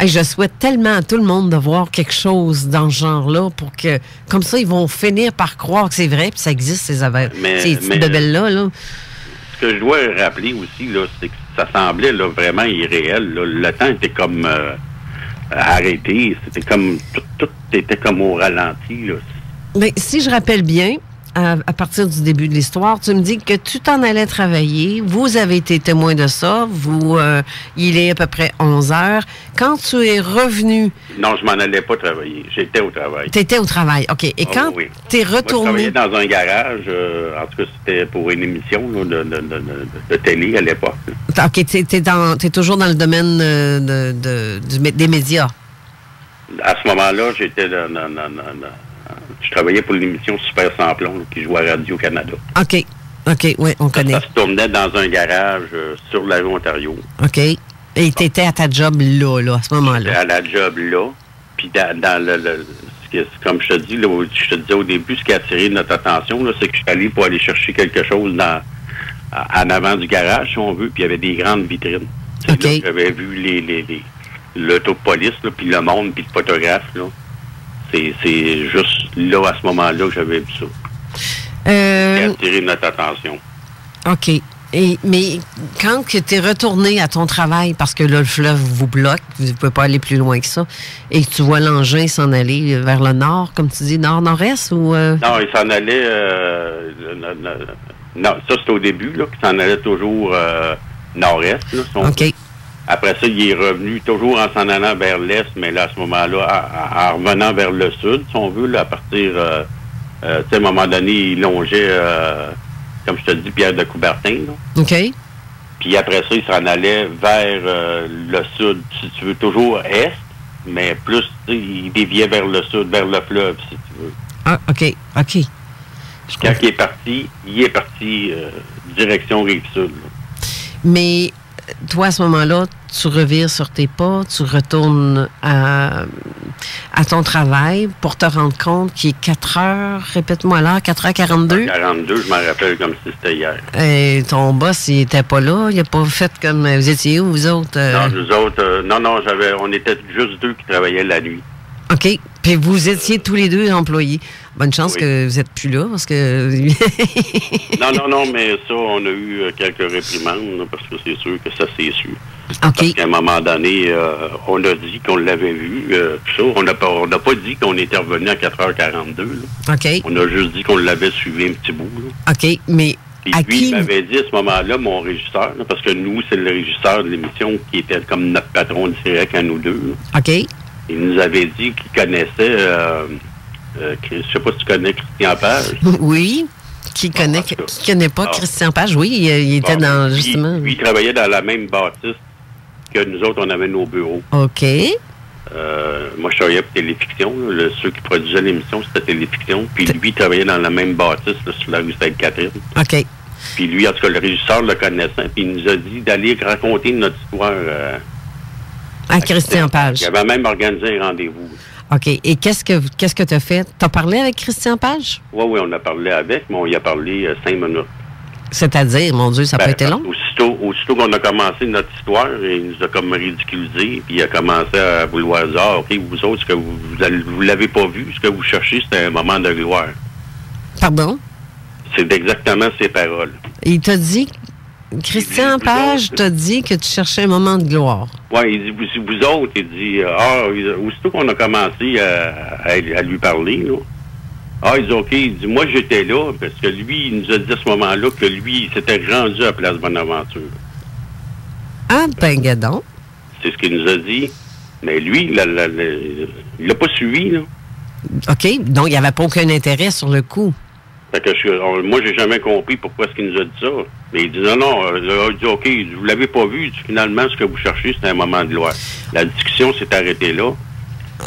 je souhaite tellement à tout le monde de voir quelque chose dans ce genre-là pour que, comme ça, ils vont finir par croire que c'est vrai, puis ça existe, ces petites bebelles-là, là. Ce que je dois rappeler aussi, là, c'est que ça semblait là, vraiment irréel. Là. Le temps était comme arrêté. C'était comme tout était comme au ralenti. Là. Mais si je rappelle bien, à partir du début de l'histoire, tu me dis que tu t'en allais travailler. Vous avez été témoin de ça. Il est à peu près 11 heures. Quand tu es revenu... Non, je m'en allais pas travailler. J'étais au travail. Tu étais au travail, OK. Et quand tu es retourné... Moi, je travaillais dans un garage. En tout cas, c'était pour une émission là, de télé à l'époque. OK, tu es toujours dans le domaine des médias. À ce moment-là, j'étais je travaillais pour l'émission Super Samplon qui jouait à Radio-Canada. OK, oui, on connaît. Ça se tournait dans un garage sur la rue Ontario. OK. Et tu étais à ta job là, à ce moment-là. J'étais à la job là. Puis comme je te dis, là, je te disais au début, ce qui a attiré notre attention, là, c'est que je suis allé pour aller chercher quelque chose en avant du garage, si on veut, puis il y avait des grandes vitrines. OK. Là, j'avais vu l'autopolice, puis le monde, puis le photographe, là. C'est juste là, à ce moment-là, que j'avais vu ça. Qui a attiré notre attention. OK. Mais quand tu es retourné à ton travail, parce que là, le fleuve vous bloque, vous ne pouvez pas aller plus loin que ça, et que tu vois l'engin s'en aller vers le nord, comme tu dis, nord-nord-est, ou... Non, il s'en allait... non, ça, c'était au début, là, qu'il s'en allait toujours nord-est, là, OK. Après ça, il est revenu toujours en s'en allant vers l'est, mais là, à ce moment-là, en revenant vers le sud, si on veut, là, à partir... tu sais, à un moment donné, il longeait, comme je te dis, Pierre de Coubertin. Là. OK. Puis après ça, il s'en allait vers le sud, si tu veux, toujours est, mais plus, tu sais, il déviait vers le sud, vers le fleuve, si tu veux. Ah, OK. Puis quand il est parti direction Rive-Sud. Mais... Toi, à ce moment-là, tu revires sur tes pas, tu retournes à ton travail pour te rendre compte qu'il est 4 heures, répète-moi l'heure, 4h42. 42, je m'en rappelle comme si c'était hier. Et ton boss, il était pas là, il n'a pas fait comme... Vous étiez où, vous autres? Non, nous autres, on était juste 2 qui travaillaient la nuit. OK. Puis vous étiez tous les 2 employés. Bonne chance que vous n'êtes plus là, parce que... non, mais ça, on a eu quelques réprimandes, parce que c'est sûr que ça, c'est sûr. OK. Parce qu'à un moment donné, on a dit qu'on l'avait vu, tout ça. On n'a pas dit qu'on était revenu à 4h42. Là. OK. On a juste dit qu'on l'avait suivi un petit bout. Là. OK, mais... Et lui, il m'avait dit à ce moment-là, mon régisseur, là, parce que nous, c'est le régisseur de l'émission qui était comme notre patron direct à nous 2. Là. OK. Il nous avait dit qu'il connaissait, je sais pas si tu connais Christian Page. Oui. Qui connaît pas Christian Page? Oui, il était dans, justement... Lui, il travaillait dans la même bâtisse que nous autres, on avait nos bureaux. OK. Moi, je travaillais pour Téléfiction. Là, ceux qui produisaient l'émission, c'était Téléfiction. Puis lui, il travaillait dans la même bâtisse, là, sur la rue Sainte-Catherine. OK. Puis lui, en tout cas, le régisseur le connaissait. Puis il nous a dit d'aller raconter notre histoire... à Christian Page. Il avait même organisé un rendez-vous. OK. Et qu'est-ce que tu as fait? Tu as parlé avec Christian Page? Oui, on a parlé avec, mais on y a parlé 5 minutes. C'est-à-dire, mon Dieu, ça peut être long? Aussitôt qu'on a commencé notre histoire, il nous a comme ridiculisé, puis il a commencé à vouloir dire, OK, vous autres, ce que vous l'avez pas vu, ce que vous cherchez, c'est un moment de gloire. Pardon? C'est exactement ces paroles. Il t'a dit... Christian Page t'a dit que tu cherchais un moment de gloire. Oui, il dit, vous autres, il dit, aussitôt qu'on a commencé à lui parler, là, il dit, OK, il dit, moi, j'étais là, parce que lui, il nous a dit à ce moment-là que lui, il s'était rendu à Place Bonaventure. Ah, ben, gadon. C'est ce qu'il nous a dit. Mais lui, il l'a pas suivi, là. OK. Donc, il n'y avait pas aucun intérêt sur le coup. Fait que moi, j'ai jamais compris pourquoi est-ce qu'il nous a dit ça. Mais il dit non, il dit OK, vous l'avez pas vu. Finalement, ce que vous cherchez, c'est un moment de gloire. La discussion s'est arrêtée là.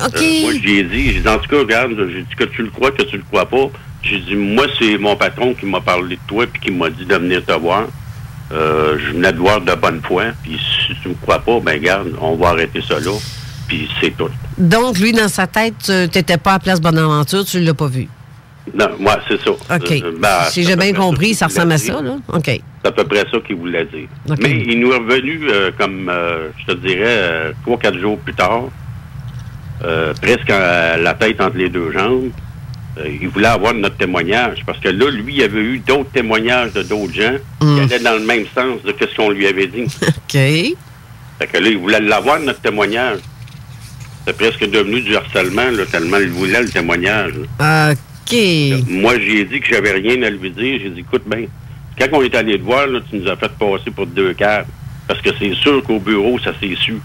OK. Moi, j'ai dit, en tout cas, regarde, j'ai dit que tu le crois, que tu le crois pas. J'ai dit, moi, c'est mon patron qui m'a parlé de toi puis qui m'a dit de venir te voir. Je venais te voir de bonne foi. Puis si tu me crois pas, ben regarde, on va arrêter ça là. Puis c'est tout. Donc, lui, dans sa tête, tu n'étais pas à Place Bonaventure, tu ne l'as pas vu. Non, moi, c'est ça. OK. Si j'ai bien compris, ça ressemble à ça, là. OK. C'est à peu près ça qu'il voulait dire. Okay. Mais il nous est revenu, comme, je te dirais, 3-4 jours plus tard, presque la tête entre les deux jambes. Il voulait avoir notre témoignage. Parce que là, lui, il avait eu d'autres témoignages de d'autres gens qui allaient dans le même sens de ce qu'on lui avait dit. OK. Fait que là, il voulait l'avoir, notre témoignage. C'est presque devenu du harcèlement, là, tellement il voulait le témoignage. OK. Moi, j'ai dit que j'avais rien à lui dire. J'ai dit, écoute, ben, quand on est allé te voir, là, tu nous as fait passer pour 2 caves. Parce que c'est sûr qu'au bureau, ça s'est su.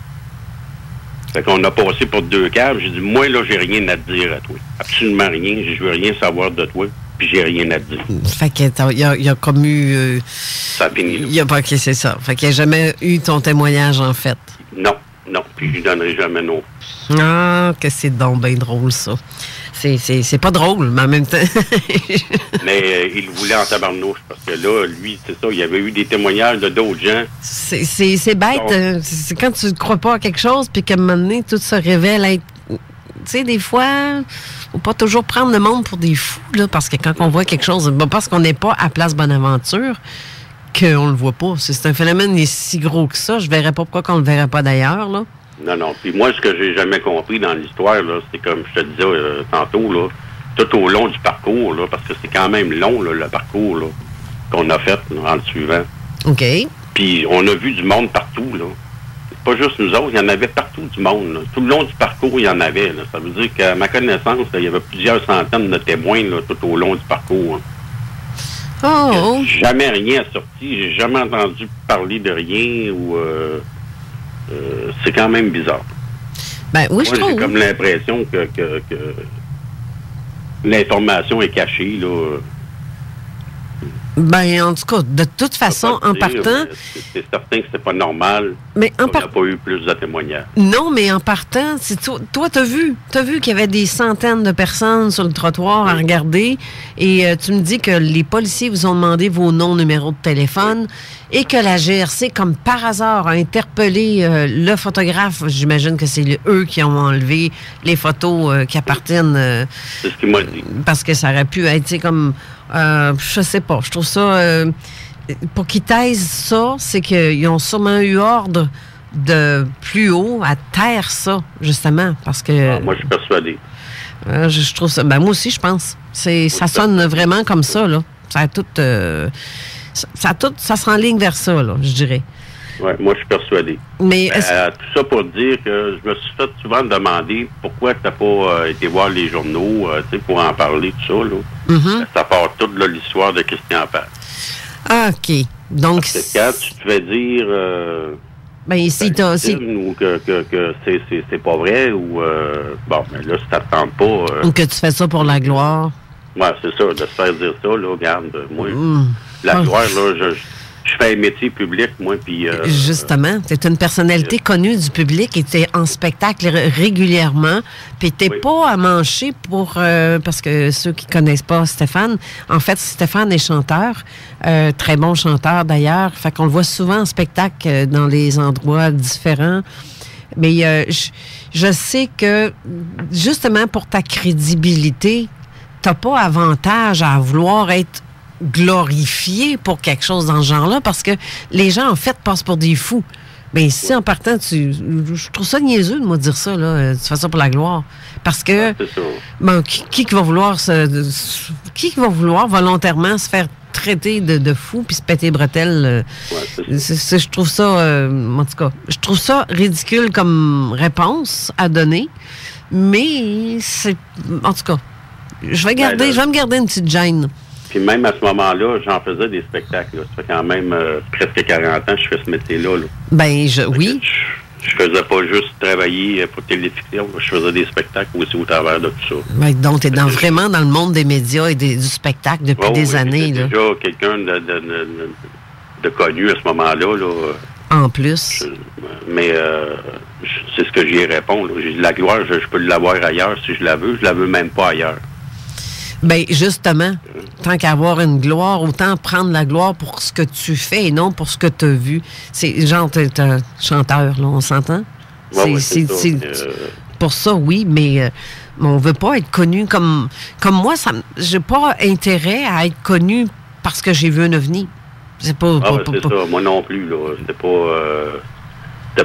Fait qu'on a passé pour 2 caves. J'ai dit, moi, là, j'ai rien à te dire à toi. Absolument rien. Je veux rien savoir de toi. Puis j'ai rien à te dire. Fait qu'il y a comme eu... ça a fini, là. Il y a pas... OK, c'est ça. Fait qu'il n'y a jamais eu ton témoignage, en fait. Non. Puis je lui donnerai jamais non. Ah, que c'est donc bien drôle, ça. C'est pas drôle, mais en même temps... Mais il voulait en tabarnouche, parce que là, lui, c'est ça, il y avait eu des témoignages de d'autres gens. C'est bête. C'est quand tu ne crois pas à quelque chose, puis qu'à un moment donné, tout se révèle être... Tu sais, des fois, faut pas toujours prendre le monde pour des fous, là, parce que quand on voit quelque chose, parce qu'on n'est pas à Place Bonaventure, qu'on le voit pas. C'est un phénomène si gros que ça, je verrais pas pourquoi qu'on le verrait pas d'ailleurs, là. Non. Puis moi, ce que j'ai jamais compris dans l'histoire, là, c'est comme je te disais tantôt, là, tout au long du parcours, là, parce que c'est quand même long, là, le parcours là, qu'on a fait là, en le suivant. OK. Puis on a vu du monde partout, là. C'est pas juste nous autres, il y en avait partout du monde, là. Tout le long du parcours, il y en avait, là. Ça veut dire qu'à ma connaissance, là, il y avait plusieurs centaines de témoins, là, tout au long du parcours. Hein. Oh! Jamais rien sorti, j'ai jamais entendu parler de rien ou... c'est quand même bizarre. Ben oui, moi, je trouve. j'ai comme l'impression que l'information est cachée, là. Ben, en tout cas, de toute façon, en partant... C'est certain que c'est pas normal. Mais on n'a pas eu plus de témoignages. Non, mais en partant, c'est toi, t'as vu qu'il y avait des centaines de personnes sur le trottoir à regarder, et tu me dis que les policiers vous ont demandé vos noms, numéros de téléphone, et que la GRC, comme par hasard, a interpellé le photographe. J'imagine que c'est eux qui ont enlevé les photos qui appartiennent... c'est ce qu'il m'a dit. Parce que ça aurait pu être, tu sais, comme... je sais pas, je trouve ça... pour qu'ils taisent ça, c'est qu'ils ont sûrement eu ordre de plus haut à taire ça, justement, parce que... moi, je suis persuadé. Je trouve ça... Ben, moi aussi, je pense. Ça sonne vraiment comme ça, là. Ça s'enligne vers ça, là, je dirais. Oui, moi, je suis persuadé. Mais tout ça pour dire que je me suis fait souvent demander pourquoi tu n'as pas été voir les journaux, tu sais, pour en parler, tout ça, là. Mm-hmm. Ça part toute là, l'histoire de Christian Page. Ah, OK. Donc... Parce que quand tu te fais dire... ben, ici, ou que c'est pas vrai, ou... bon, mais là, si ça te tente pas... ou que tu fais ça pour la gloire. Ouais, c'est ça, de se faire dire ça, là, regarde, moi, la gloire, là, je fais un métier public, moi, puis... Justement, tu es une personnalité connue du public et tu es en spectacle régulièrement, puis tu n'es pas à mancher pour... parce que ceux qui connaissent pas Stéphane, en fait, Stéphane est chanteur, très bon chanteur d'ailleurs, fait qu'on le voit souvent en spectacle dans les endroits différents. Mais je sais que, justement, pour ta crédibilité, tu n'as pas avantage à vouloir être glorifié pour quelque chose dans ce genre-là, parce que les gens, en fait, passent pour des fous. Bien, si en partant, je trouve ça niaiseux de moi dire ça, là, tu fais ça pour la gloire. Parce que, bon, qui va vouloir volontairement se faire traiter de fou puis se péter les bretelles? Je trouve ça, en tout cas, je trouve ça ridicule comme réponse à donner, mais c'est, en tout cas, je vais me garder une petite gêne. Puis même à ce moment-là, j'en faisais des spectacles. Là. Ça fait quand même presque 40 ans que je fais ce métier-là. Là. Ben, oui. Je faisais pas juste travaillé pour téléfiction. Je faisais des spectacles aussi au travers de tout ça. Ben, donc, tu es vraiment dans le monde des médias et du spectacle depuis des années. Là. Déjà quelqu'un de connu à ce moment-là. Là, en plus. Mais c'est ce que j'y réponds. Là. J'ai de la gloire, je peux l'avoir ailleurs si je la veux. Je la veux même pas ailleurs. Bien, justement, tant qu'avoir une gloire, autant prendre la gloire pour ce que tu fais et non pour ce que tu as vu. C'est genre, t'es un chanteur, là, on s'entend? Oui, c'est pour ça, oui, mais on veut pas être connu comme moi. J'ai pas intérêt à être connu parce que j'ai vu un ovni. C'est pas... c'est ça. Moi non plus, là. C'était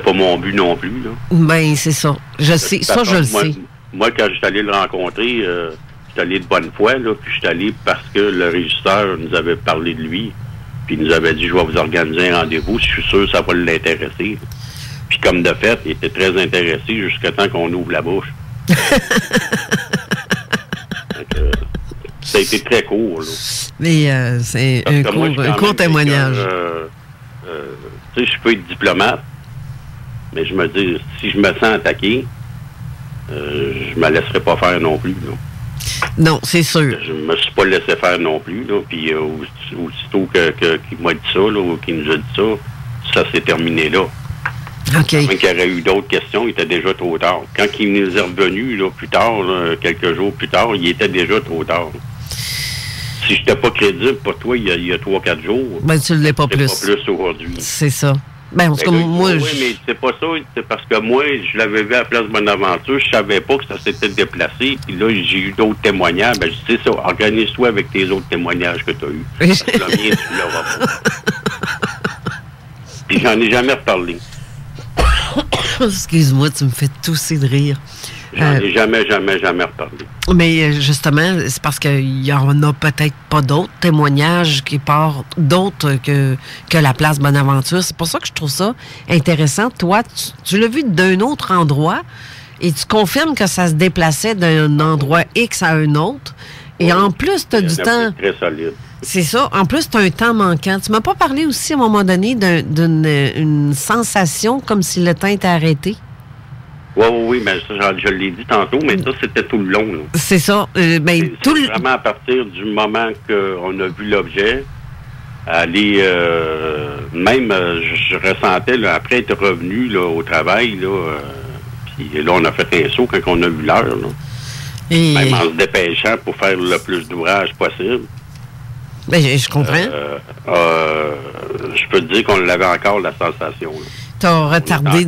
pas mon but non plus, là. Ben, c'est ça. Je sais. Ça, je le sais. Moi, quand je suis allé le rencontrer... Je suis allé de bonne foi, là, puis je suis allé parce que le régisseur nous avait parlé de lui, puis il nous avait dit, je vais vous organiser un rendez-vous, je suis sûr que ça va l'intéresser. Puis comme de fait, il était très intéressé jusqu'à temps qu'on ouvre la bouche. Donc, ça a été très court, là. Mais c'est un court témoignage. Tu sais, je peux être diplomate, mais je me dis, si je me sens attaqué, je me laisserai pas faire non plus, là. Non, c'est sûr. Je me suis pas laissé faire non plus, là. Puis aussitôt qu'il m'a dit ça, là, ou qu'il nous a dit ça s'est terminé là. OK. Même qu'il y aurait eu d'autres questions, il était déjà trop tard. Quand il nous est revenu, là, plus tard, là, quelques jours plus tard, il était déjà trop tard. Si je n'étais pas crédible pour toi il y a 3-4 jours, ben, tu ne l'es pas plus. Pas plus aujourd'hui. C'est ça. Ben, parce que moi, oui, mais c'est pas ça. C'est parce que moi, je l'avais vu à Place Bonaventure, je savais pas que ça s'était déplacé. Puis là, j'ai eu d'autres témoignages. Ben, je sais ça. Organise-toi avec tes autres témoignages que tu as eus. Parce que le mien, tu l'auras pas. Puis j'en ai jamais reparlé. Excuse-moi, tu me fais tousser de rire. J'en ai jamais reparlé. Mais justement, c'est parce qu'il y en a peut-être pas d'autres témoignages qui partent d'autres que la place Bonaventure. C'est pour ça que je trouve ça intéressant. Toi, tu l'as vu d'un autre endroit et tu confirmes que ça se déplaçait d'un endroit X à un autre. Et en plus, tu as du temps... Très solide. C'est ça. En plus, tu as un temps manquant. Tu m'as pas parlé aussi à un moment donné d'une sensation comme si le temps était arrêté? Oui, mais ça, je l'ai dit tantôt, mais ça, c'était tout le long. Là. C'est ça. C'est vraiment à partir du moment qu'on a vu l'objet, aller... même, je ressentais, là, après être revenu là, au travail, là, puis là, on a fait un saut quand on a vu l'heure. Et... Même en se dépêchant pour faire le plus d'ouvrage possible. Ben, je comprends. Je peux te dire qu'on l'avait encore, la sensation. Là. T'as retardé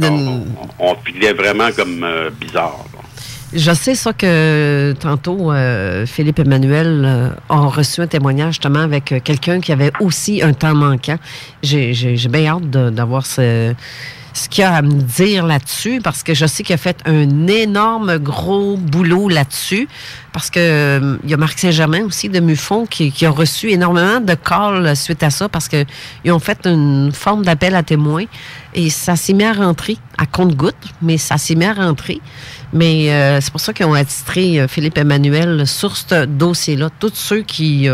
on filait vraiment comme bizarre. Là. Je sais ça que tantôt, Philippe Emmanuel a reçu un témoignage justement avec quelqu'un qui avait aussi un temps manquant. J'ai bien hâte d'avoir ce qu'il a à me dire là-dessus, parce que je sais qu'il a fait un énorme gros boulot là-dessus, parce que il y a Marc Saint-Germain aussi de MUFON qui a reçu énormément de calls suite à ça, parce que ils ont fait une forme d'appel à témoins et ça s'est mis à rentrer à compte-gouttes, mais ça s'est mis à rentrer. Mais c'est pour ça qu'ils ont attitré Philippe Emmanuel sur ce dossier-là. Tous ceux qui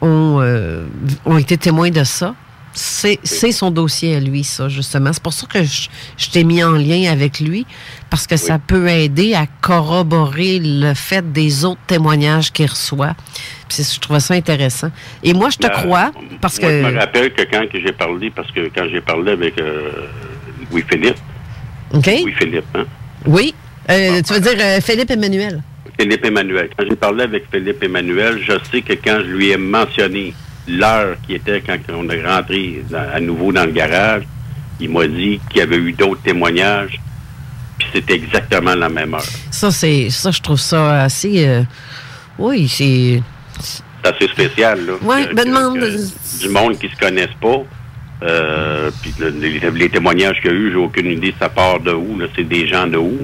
ont été témoins de ça, c'est son dossier à lui, ça, justement. C'est pour ça que je t'ai mis en lien avec lui, parce que ça peut aider à corroborer le fait des autres témoignages qu'il reçoit. Puis je trouvais ça intéressant. Et moi, je te crois, parce que... Je me rappelle que quand j'ai parlé avec Louis-Philippe. OK. Louis-Philippe, hein? Oui. Tu veux dire Philippe Emmanuel? Philippe Emmanuel. Quand j'ai parlé avec Philippe Emmanuel, je sais que quand je lui ai mentionné l'heure qui était quand on est rentré à nouveau dans le garage, il m'a dit qu'il y avait eu d'autres témoignages, puis c'était exactement la même heure. Ça, je trouve ça assez... oui, c'est... C'est assez spécial, là. Oui, demande... Du monde qui se connaisse pas, puis les témoignages qu'il y a eu, j'ai aucune idée ça part de où, là, c'est des gens de où,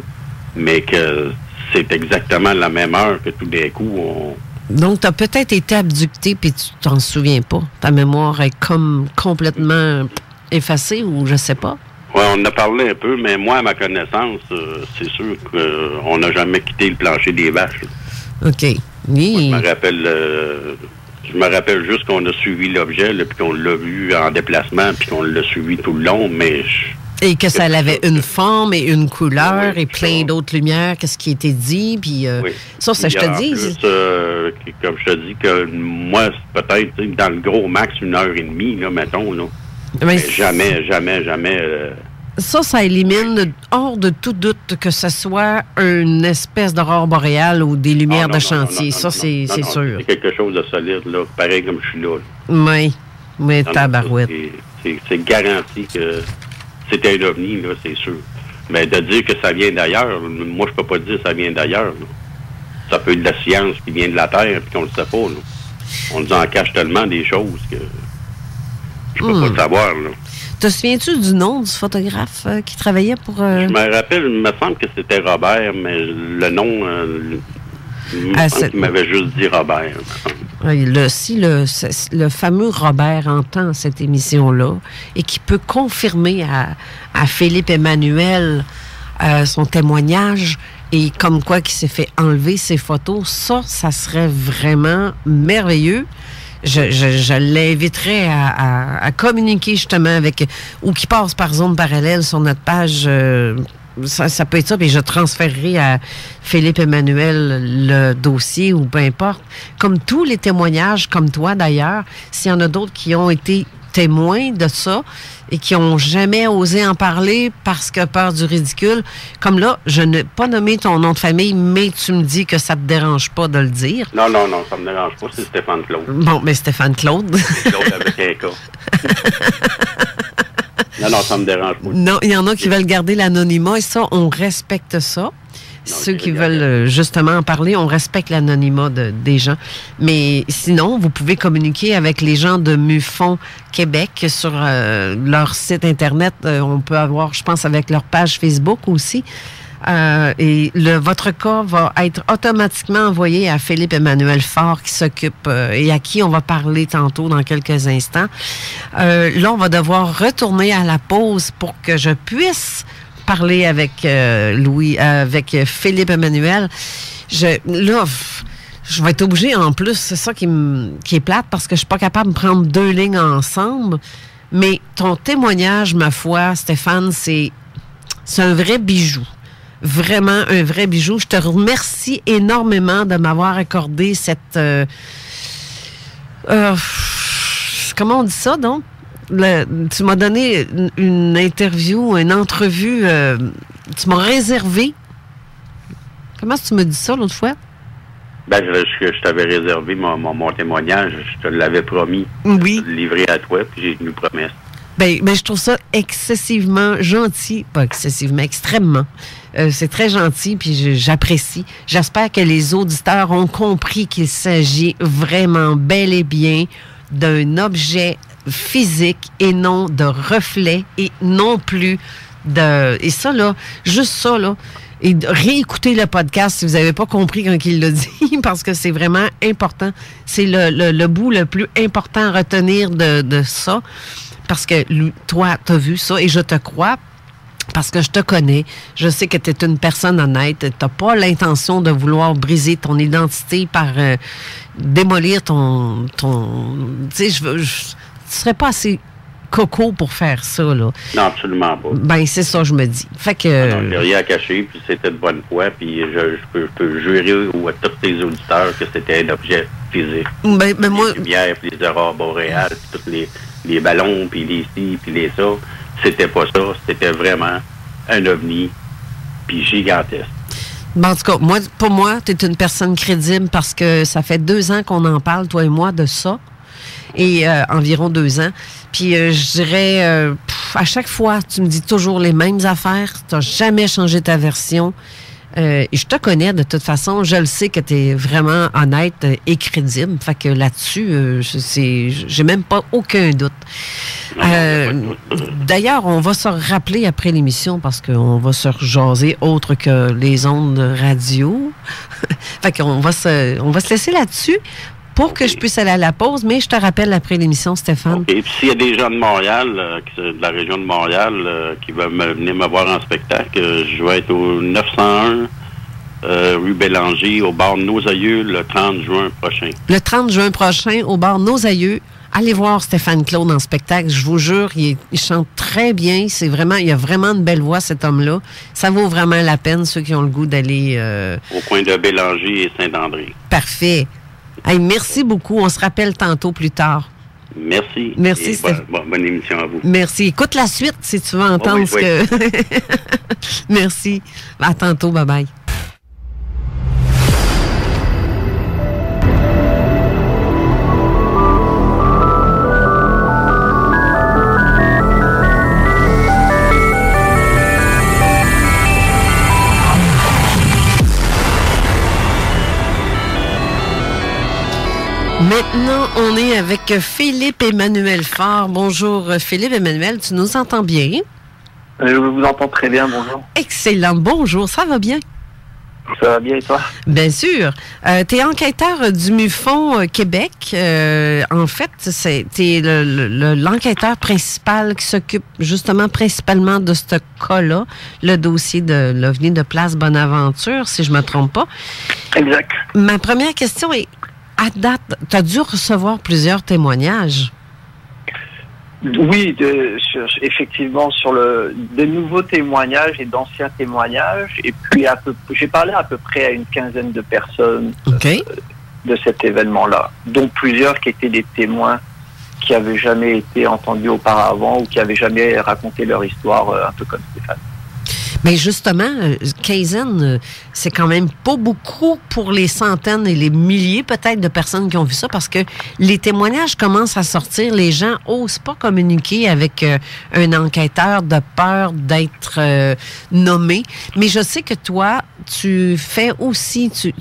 mais que c'est exactement la même heure que tout d'un coup, Donc, tu as peut-être été abducté puis tu t'en souviens pas. Ta mémoire est comme complètement effacée ou je sais pas. Oui, on en a parlé un peu, mais moi, à ma connaissance, c'est sûr qu'on n'a jamais quitté le plancher des vaches. Là. OK. Oui. Moi, je me rappelle juste qu'on a suivi l'objet, puis qu'on l'a vu en déplacement, puis qu'on l'a suivi tout le long, mais Et que ça avait une forme et une couleur Oui, et plein d'autres lumières, qu'est-ce qui était dit, puis ça, je te dis. Plus, comme je te dis, que moi, c'est peut-être dans le gros max 1h30, là, mettons, là. Mais jamais. Ça élimine hors de tout doute que ce soit une espèce d'aurore boréale ou des lumières de chantier. C'est sûr. C'est quelque chose de solide, là, pareil comme je suis là. Oui, tabarouette. C'est garanti que c'est un ovni, là, c'est sûr. Mais de dire que ça vient d'ailleurs, moi, je peux pas dire que ça vient d'ailleurs. Là. Ça peut être de la science qui vient de la Terre et qu'on le sait pas. Là. On nous en cache tellement des choses que je peux pas le savoir. Là. Te souviens-tu du nom du photographe qui travaillait pour... Je me rappelle, il me semble que c'était Robert, mais le nom... il me semble qu'il m'avait juste dit Robert. Si le fameux Robert entend cette émission-là et qui peut confirmer à Philippe Emmanuel son témoignage et comme quoi qu'il s'est fait enlever ses photos, ça serait vraiment merveilleux. Je l'inviterais à communiquer justement avec... ou qui passe par zone parallèle sur notre page... Ça peut être ça, puis je transférerai à Philippe Emmanuel le dossier ou peu importe. Comme tous les témoignages, comme toi d'ailleurs, s'il y en a d'autres qui ont été témoins de ça et qui n'ont jamais osé en parler parce que peur du ridicule, comme là, je n'ai pas nommé ton nom de famille, mais tu me dis que ça te dérange pas de le dire. Non, ça me dérange pas, c'est Stéphane Claude. Bon, mais Stéphane Claude. Claude avec un cas. Non, ça me dérange pas. Non, il y en a qui veulent garder l'anonymat et ça, on respecte ça. Ceux qui veulent justement en parler, on respecte l'anonymat des gens. Mais sinon, vous pouvez communiquer avec les gens de MUFON Québec sur leur site Internet. On peut avoir, je pense, avec leur page Facebook aussi. Et votre cas va être automatiquement envoyé à Philippe Emmanuel Faure qui s'occupe et à qui on va parler tantôt dans quelques instants. Là, on va devoir retourner à la pause pour que je puisse parler avec avec Philippe Emmanuel. Je vais être obligée en plus, c'est ça qui est plate parce que je suis pas capable de prendre 2 lignes ensemble. Mais ton témoignage, ma foi, Stéphane, c'est un vrai bijou. Vraiment un vrai bijou. Je te remercie énormément de m'avoir accordé cette... comment on dit ça, donc? Tu m'as donné une interview, une entrevue. Tu m'as réservé. Comment tu me dis ça l'autre fois? Ben, je t'avais réservé mon témoignage. Je te l'avais promis. Oui. De livrer à toi, puis j'ai tenu promesse. Ben, je trouve ça excessivement gentil. Pas excessivement, extrêmement. C'est très gentil, puis j'apprécie. J'espère que les auditeurs ont compris qu'il s'agit vraiment bel et bien d'un objet physique et non de reflet et non plus de... Et ça, là, juste ça, là, et réécouter le podcast si vous n'avez pas compris quand il l'a dit, parce que c'est vraiment important. C'est le bout le plus important à retenir de ça, parce que toi, tu as vu ça et je te crois. Parce que je te connais, je sais que tu es une personne honnête. Tu n'as pas l'intention de vouloir briser ton identité par démolir ton tu sais, tu serais pas assez coco pour faire ça, là. Non, absolument pas. Ben, c'est ça, je me dis. Fait que... Non, j'ai rien à cacher, puis c'était de bonne foi, puis je peux jurer à tous tes auditeurs que c'était un objet physique. Ben moi... Les lumières, puis les aurores boréales, puis tous les ballons, puis les ci, puis les ça. C'était pas ça, c'était vraiment un ovni, puis gigantesque. Ben, en tout cas, pour moi, tu es une personne crédible parce que ça fait 2 ans qu'on en parle, toi et moi, de ça. Et environ 2 ans. Puis je dirais, à chaque fois, tu me dis toujours les mêmes affaires. Tu n'as jamais changé ta version. Et je te connais de toute façon. Je le sais que tu es vraiment honnête et crédible. Fait que là-dessus, j'ai même pas aucun doute. D'ailleurs, on va se rappeler après l'émission parce qu'on va se rejaser autre que les ondes radio. Fait qu'on va se laisser là-dessus pour que je puisse aller à la pause, mais je te rappelle après l'émission, Stéphane. Et puis s'il y a des gens de Montréal, de la région de Montréal, qui veulent venir me voir en spectacle, je vais être au 901 rue Bélanger, au bar Nos Aïeux, le 30 juin prochain. Le 30 juin prochain, au bar Nos Aïeux, Allez voir Stéphane Claude en spectacle. Je vous jure, il chante très bien. Il a vraiment une belle voix, cet homme-là. Ça vaut vraiment la peine, ceux qui ont le goût d'aller... Au coin de Bélanger et Saint-André. Parfait. Hey, merci beaucoup. On se rappelle tantôt plus tard. Merci. Merci, bonne émission à vous. Merci. Écoute la suite si tu veux entendre ce que... Merci. À tantôt. Bye-bye. Maintenant, on est avec Philippe Emmanuel Faure. Bonjour Philippe Emmanuel, tu nous entends bien? Je vous entends très bien, bonjour. Excellent, bonjour, ça va bien? Ça va bien et toi? Bien sûr. Tu es enquêteur du MUFON Québec. En fait, tu es l'enquêteur principal qui s'occupe justement principalement de ce cas-là, le dossier de l'OVNI de Place Bonaventure, si je ne me trompe pas. Exact. Ma première question est, à date, tu as dû recevoir plusieurs témoignages. Oui, effectivement, sur de nouveaux témoignages et d'anciens témoignages. Et puis, j'ai parlé à peu près à une quinzaine de personnes de cet événement-là, dont plusieurs qui étaient des témoins qui n'avaient jamais été entendus auparavant ou qui n'avaient jamais raconté leur histoire, un peu comme Stéphane. Mais justement, Kaizen, c'est quand même pas beaucoup pour les centaines et les milliers peut-être de personnes qui ont vu ça, parce que les témoignages commencent à sortir, les gens osent pas communiquer avec un enquêteur de peur d'être nommé. Mais je sais que toi, tu fais aussi, tu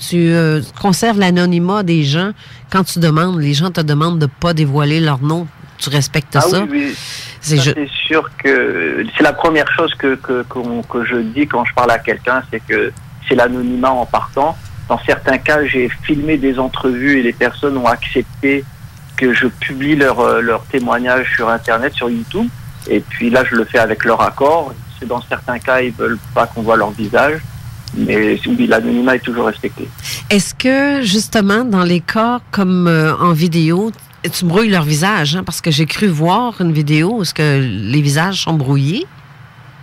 conserves l'anonymat des gens quand tu demandes, les gens te demandent de pas dévoiler leur nom. Tu respectes ça? Oui. C'est sûr que c'est la première chose que je dis quand je parle à quelqu'un, c'est que c'est l'anonymat en partant. Dans certains cas, j'ai filmé des entrevues et les personnes ont accepté que je publie leur témoignage sur Internet, sur YouTube. Et puis là, je le fais avec leur accord. C'est dans certains cas, ils veulent pas qu'on voit leur visage. Mais oui, l'anonymat est toujours respecté. Est-ce que, justement, dans les cas comme en vidéo, tu brouilles leur visage, hein, parce que j'ai cru voir une vidéo où les visages sont brouillés?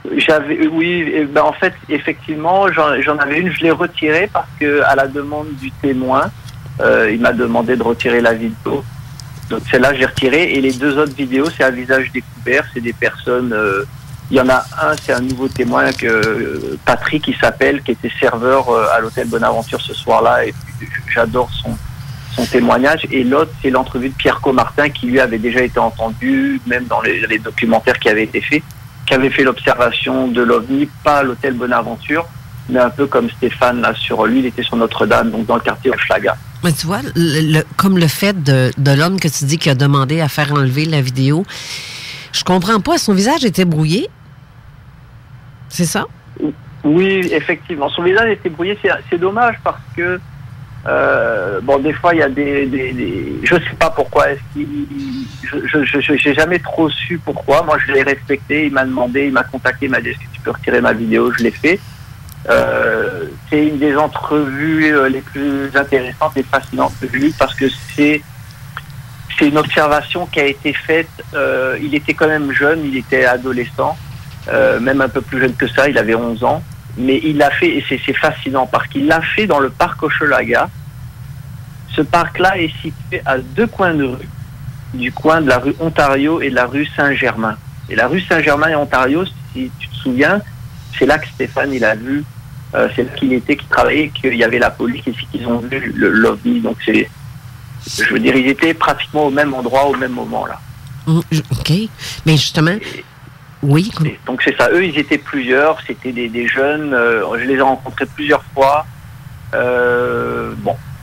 Oui, en fait, effectivement, j'en avais une, je l'ai retirée parce que, à la demande du témoin, il m'a demandé de retirer la vidéo. Donc celle-là, j'ai retirée. Et les deux autres vidéos, c'est à visage découvert, c'est des personnes... il y en a un, c'est un nouveau témoin, Patrick, qui s'appelle, qui était serveur à l'hôtel Bonaventure ce soir-là, et puis j'adore son témoignage. Et l'autre, c'est l'entrevue de Pierre Comartin, qui lui avait déjà été entendu, même dans les documentaires qui avaient été faits, qui avait fait l'observation de l'OVNI, pas à l'hôtel Bonaventure, mais un peu comme Stéphane, là, sur lui, il était sur Notre-Dame, donc dans le quartier Hochelaga. Mais tu vois, comme le fait de l'homme que tu dis qui a demandé à faire enlever la vidéo, je comprends pas, son visage était brouillé. C'est ça? Oui, effectivement. Son visage était brouillé. C'est dommage parce que, des fois, il y a je sais pas pourquoi. J'ai jamais trop su pourquoi. Moi, je l'ai respecté. Il m'a demandé, il m'a contacté, il m'a dit, est-ce que tu peux retirer ma vidéo? Je l'ai fait. C'est une des entrevues les plus intéressantes et fascinantes que j'ai lues parce que c'est une observation qui a été faite. Il était quand même jeune, il était adolescent. Même un peu plus jeune que ça, il avait 11 ans, mais il l'a fait, et c'est fascinant, parce qu'il l'a fait dans le parc Hochelaga. Ce parc-là est situé à 2 coins de rue, du coin de la rue Ontario et de la rue Saint-Germain. Et la rue Saint-Germain et Ontario, si tu te souviens, c'est là que Stéphane, il a vu, c'est là qu'il était, qu'il travaillait, qu'il y avait la police, et qu'ils ont vu l'OVNI. Donc je veux dire, ils étaient pratiquement au même endroit, au même moment, là. OK, mais justement... Oui. Donc c'est ça, eux ils étaient plusieurs, c'était des jeunes, je les ai rencontrés plusieurs fois.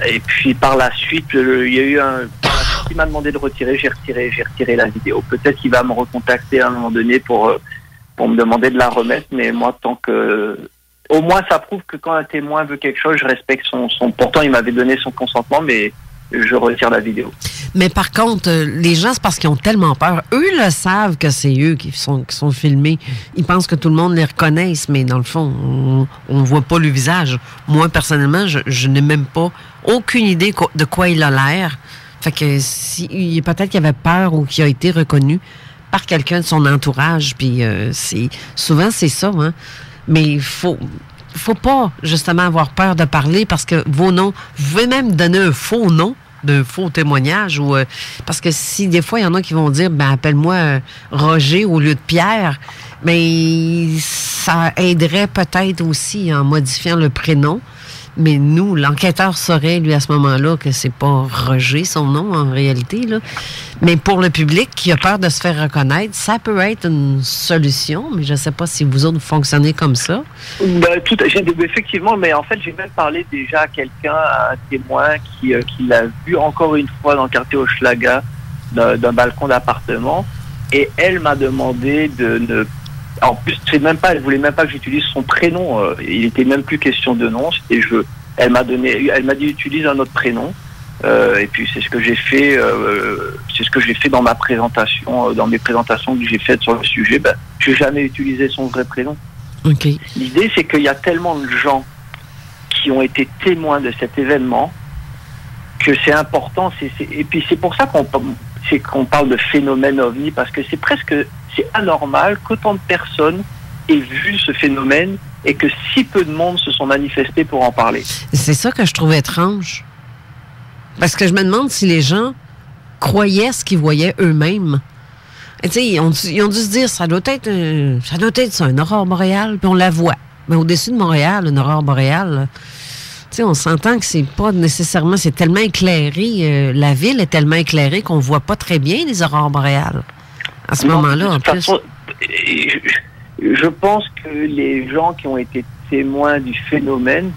Et puis par la suite, il y a eu il m'a demandé de retirer, j'ai retiré la vidéo. Peut-être qu'il va me recontacter à un moment donné pour me demander de la remettre, mais moi tant que... Au moins ça prouve que quand un témoin veut quelque chose, je respecte son... Pourtant il m'avait donné son consentement, mais je retire la vidéo. Mais par contre, les gens, c'est parce qu'ils ont tellement peur. Eux le savent que c'est eux qui sont filmés. Ils pensent que tout le monde les reconnaisse, mais dans le fond, on ne voit pas le visage. Moi, personnellement, je n'ai même pas aucune idée de quoi il a l'air. Fait que peut-être qu'il avait peur ou qu'il a été reconnu par quelqu'un de son entourage. Puis souvent, c'est ça, hein. Mais il faut pas, justement, avoir peur de parler parce que vos noms, vous pouvez même donner un faux nom d'un faux témoignage ou parce que si des fois, il y en a qui vont dire, appelle-moi Roger au lieu de Pierre, mais ça aiderait peut-être aussi en modifiant le prénom. Mais nous, l'enquêteur saurait, lui, à ce moment-là, que c'est pas Roger, son nom, en réalité, là. Mais pour le public qui a peur de se faire reconnaître, ça peut être une solution, mais je sais pas si vous autres fonctionnez comme ça. Effectivement, mais en fait, j'ai même parlé déjà à quelqu'un, à un témoin qui l'a vu encore une fois dans le quartier Hochelaga, d'un balcon d'appartement, et elle m'a demandé de ne... En plus, elle voulait même pas que j'utilise son prénom. Il était même plus question de nom. C'était elle m'a dit utilise un autre prénom. Et puis c'est ce que j'ai fait. C'est ce que j'ai fait dans ma présentation, dans mes présentations que j'ai faites sur le sujet. J'ai jamais utilisé son vrai prénom. Okay. L'idée, c'est qu'il y a tellement de gens qui ont été témoins de cet événement que c'est important. Et puis c'est pour ça qu'on parle de phénomène ovni, parce que c'est anormal qu'autant de personnes aient vu ce phénomène et que si peu de monde se sont manifestés pour en parler. C'est ça que je trouve étrange. Parce que je me demande si les gens croyaient ce qu'ils voyaient eux-mêmes. Tu sais, ils ont dû se dire, ça doit être ça, une aurore boréale, puis on la voit. Mais au-dessus de Montréal, une aurore boréale, tu sais, on s'entend que c'est pas nécessairement, c'est tellement éclairé, la ville est tellement éclairée qu'on voit pas très bien les aurores boréales. À ce moment-là, en plus. Façon, je pense que les gens qui ont été témoins du phénomène,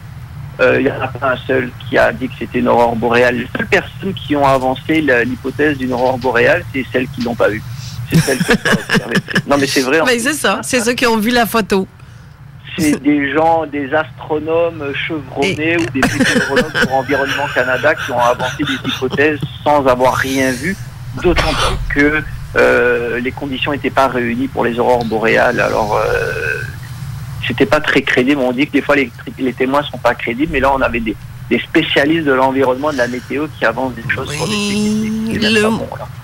il n'y en a pas un seul qui a dit que c'était une aurore boréale. Les seules personnes qui ont avancé l'hypothèse d'une aurore boréale, c'est celles qui ne l'ont pas vue. C'est celles qui ont observé. Non, mais c'est vrai. Mais c'est ça. C'est ceux qui ont vu la photo. C'est des gens, des astronomes chevronnés ou des météorologues pour Environnement Canada qui ont avancé des hypothèses sans avoir rien vu, d'autant plus que les conditions n'étaient pas réunies pour les aurores boréales. Alors, c'était pas très crédible. On dit que des fois, les témoins sont pas crédibles, mais là, on avait des spécialistes de l'environnement, de la météo, qui avancent des choses sur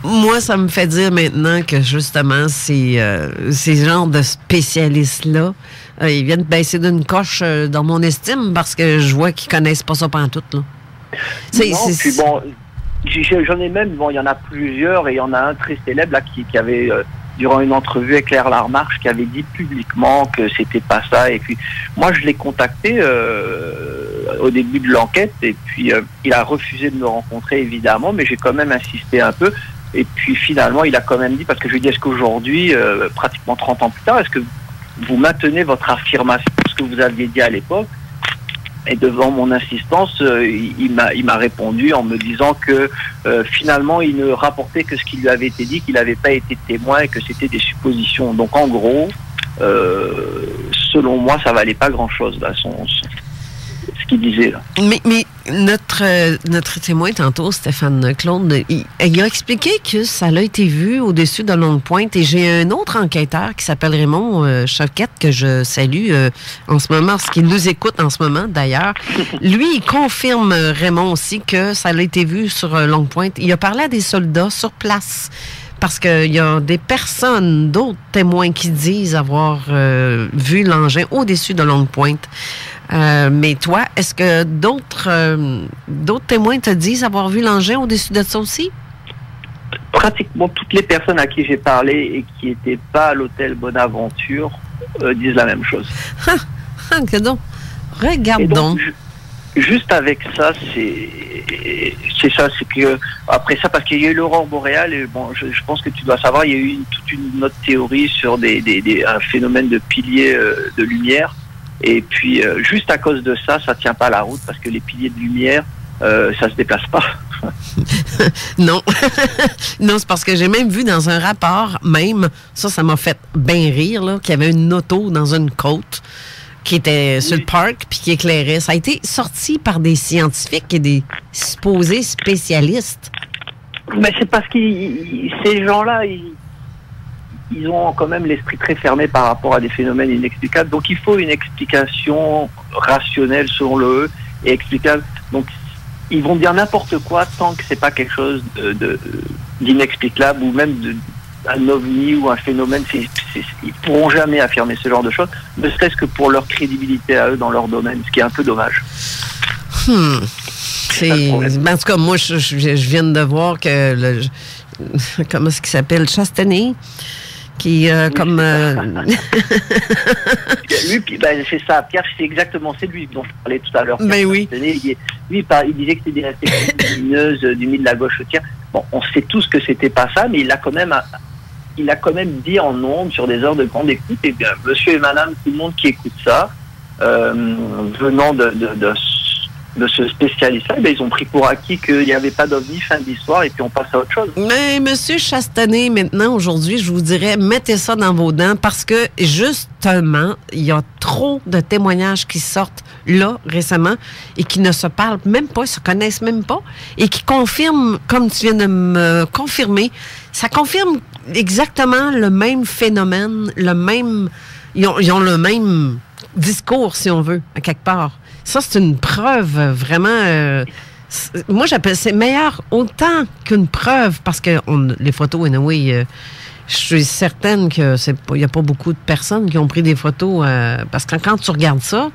Moi, ça me fait dire maintenant que, justement, ces genres de spécialistes-là, ils viennent baisser d'une coche dans mon estime parce que je vois qu'ils connaissent pas ça pantoute, là. Puis bon... J'en ai même, il y en a plusieurs, et il y en a un très célèbre là, qui avait, durant une entrevue avec Claire Lamarche, qui avait dit publiquement que c'était pas ça. Et puis, moi, je l'ai contacté au début de l'enquête, et puis il a refusé de me rencontrer, évidemment, mais j'ai quand même insisté un peu. Et puis, finalement, il a quand même dit, parce que je lui ai dit, est-ce qu'aujourd'hui, pratiquement 30 ans plus tard, est-ce que vous maintenez votre affirmation, ce que vous aviez dit à l'époque? Et devant mon insistance, il m'a répondu en me disant que finalement, il ne rapportait que ce qui lui avait été dit, qu'il n'avait pas été témoin et que c'était des suppositions. Donc en gros, selon moi, ça valait pas grand-chose, là, ce qu'il disait là. Mais notre témoin tantôt, Stéphane Claude, il a expliqué que ça a été vu au-dessus de Longue Pointe, et j'ai un autre enquêteur qui s'appelle Raymond Choquette, que je salue en ce moment, parce qu'il nous écoute en ce moment d'ailleurs. Lui, il confirme, Raymond aussi, que ça a été vu sur Longue Pointe. Il a parlé à des soldats sur place, parce qu'il y a des personnes, d'autres témoins qui disent avoir vu l'engin au-dessus de Longue Pointe. Mais toi, est-ce que d'autres témoins te disent avoir vu l'engin au-dessus de ça aussi? Pratiquement toutes les personnes à qui j'ai parlé et qui n'étaient pas à l'hôtel Bonaventure disent la même chose. Regarde donc. Juste avec ça, c'est que après ça, parce qu'il y a eu l'aurore boréale, et bon, je pense que tu dois savoir, il y a eu toute une autre théorie sur un phénomène de piliers de lumière. Et puis, juste à cause de ça, ça tient pas la route, parce que les piliers de lumière, ça se déplace pas. Non. Non, c'est parce que j'ai même vu dans un rapport, ça m'a fait bien rire, là, qu'il y avait une auto dans une côte qui était sur le parc puis qui éclairait. Ça a été sorti par des scientifiques et des supposés spécialistes. Mais c'est parce que ces gens-là, ils ont quand même l'esprit très fermé par rapport à des phénomènes inexplicables. Donc, il faut une explication rationnelle, selon eux, et explicable. Donc, ils vont dire n'importe quoi tant que c'est pas quelque chose d'inexplicable ou même un ovni ou un phénomène. Ils pourront jamais affirmer ce genre de choses, ne serait-ce que pour leur crédibilité à eux dans leur domaine, ce qui est un peu dommage. En tout cas, moi, je viens de voir que comment est-ce qu'il s'appelle? Chastanet, qui comme... Lui, c'est ça, Pierre, c'est lui dont je parlais tout à l'heure. Ben oui. Lui, il disait que c'était des réflexions lumineuses du mythe de la gauchetière. Bon, on sait tous que c'était pas ça, mais il a quand même dit en ondes sur des heures de grande écoute, et bien, monsieur et madame, tout le monde qui écoute ça, venant de ce spécialiste-là, ils ont pris pour acquis qu'il n'y avait pas d'ovni, fin de l'histoire, et puis on passe à autre chose. Mais monsieur Chastanet, maintenant, aujourd'hui, je vous dirais, mettez ça dans vos dents, parce que, justement, il y a trop de témoignages qui sortent là, récemment, et qui ne se parlent même pas, se connaissent même pas, et qui confirment, comme tu viens de me confirmer, ça confirme exactement le même phénomène, ils ont le même discours, si on veut, à quelque part. Ça, c'est une preuve vraiment... moi, j'appelle c'est meilleur autant qu'une preuve, parce que les photos, anyway, je suis certaine qu'il n'y a pas beaucoup de personnes qui ont pris des photos, parce que quand tu regardes ça,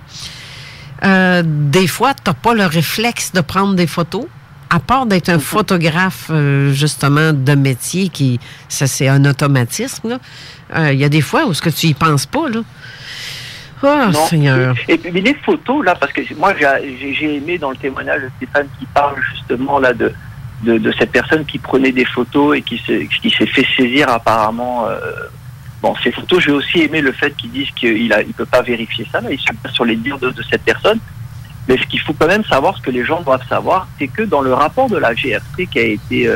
des fois, tu n'as pas le réflexe de prendre des photos, à part d'être un photographe, justement, de métier, ça c'est un automatisme. Il y a des fois où tu y penses pas, là. Oh, non. Seigneur. Et puis les photos, là, parce que moi, j'ai aimé dans le témoignage de Stéphane qui parle justement là de cette personne qui prenait des photos et qui s'est fait saisir apparemment. Ces photos, j'ai aussi aimé le fait qu'ils disent qu'il peut pas vérifier ça, là, il se base sur les dires de cette personne. Mais ce qu'il faut quand même savoir, ce que les gens doivent savoir, c'est que dans le rapport de la GRC qui a été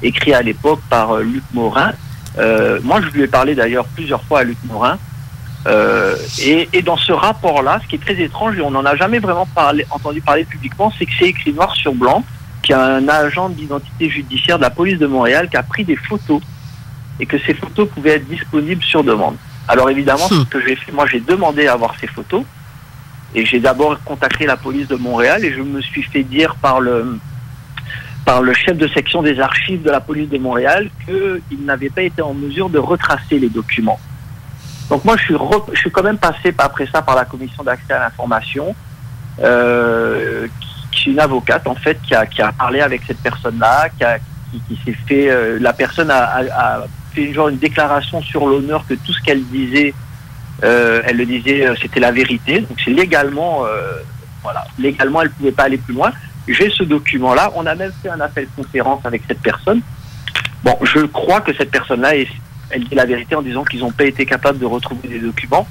écrit à l'époque par Luc Morin, moi je lui ai parlé d'ailleurs plusieurs fois à Luc Morin, et dans ce rapport-là, ce qui est très étrange, et on n'en a jamais vraiment entendu parler publiquement, c'est que c'est écrit noir sur blanc qu'il y a un agent d'identité judiciaire de la police de Montréal qui a pris des photos et que ces photos pouvaient être disponibles sur demande. Alors évidemment, ce que j'ai fait, moi j'ai demandé à avoir ces photos, et j'ai d'abord contacté la police de Montréal et je me suis fait dire par le chef de section des archives de la police de Montréal qu'il n'avait pas été en mesure de retracer les documents. Donc moi, je suis quand même passé après ça par la commission d'accès à l'information, qui est une avocate en fait qui a parlé avec cette personne-là, qui s'est fait, la personne a fait une déclaration sur l'honneur que tout ce qu'elle disait, elle le disait, c'était la vérité. Donc c'est légalement, légalement, elle pouvait pas aller plus loin. J'ai ce document-là. On a même fait un appel conférence avec cette personne. Bon, je crois que cette personne-là, elle dit la vérité en disant qu'ils n'ont pas été capables de retrouver des documents,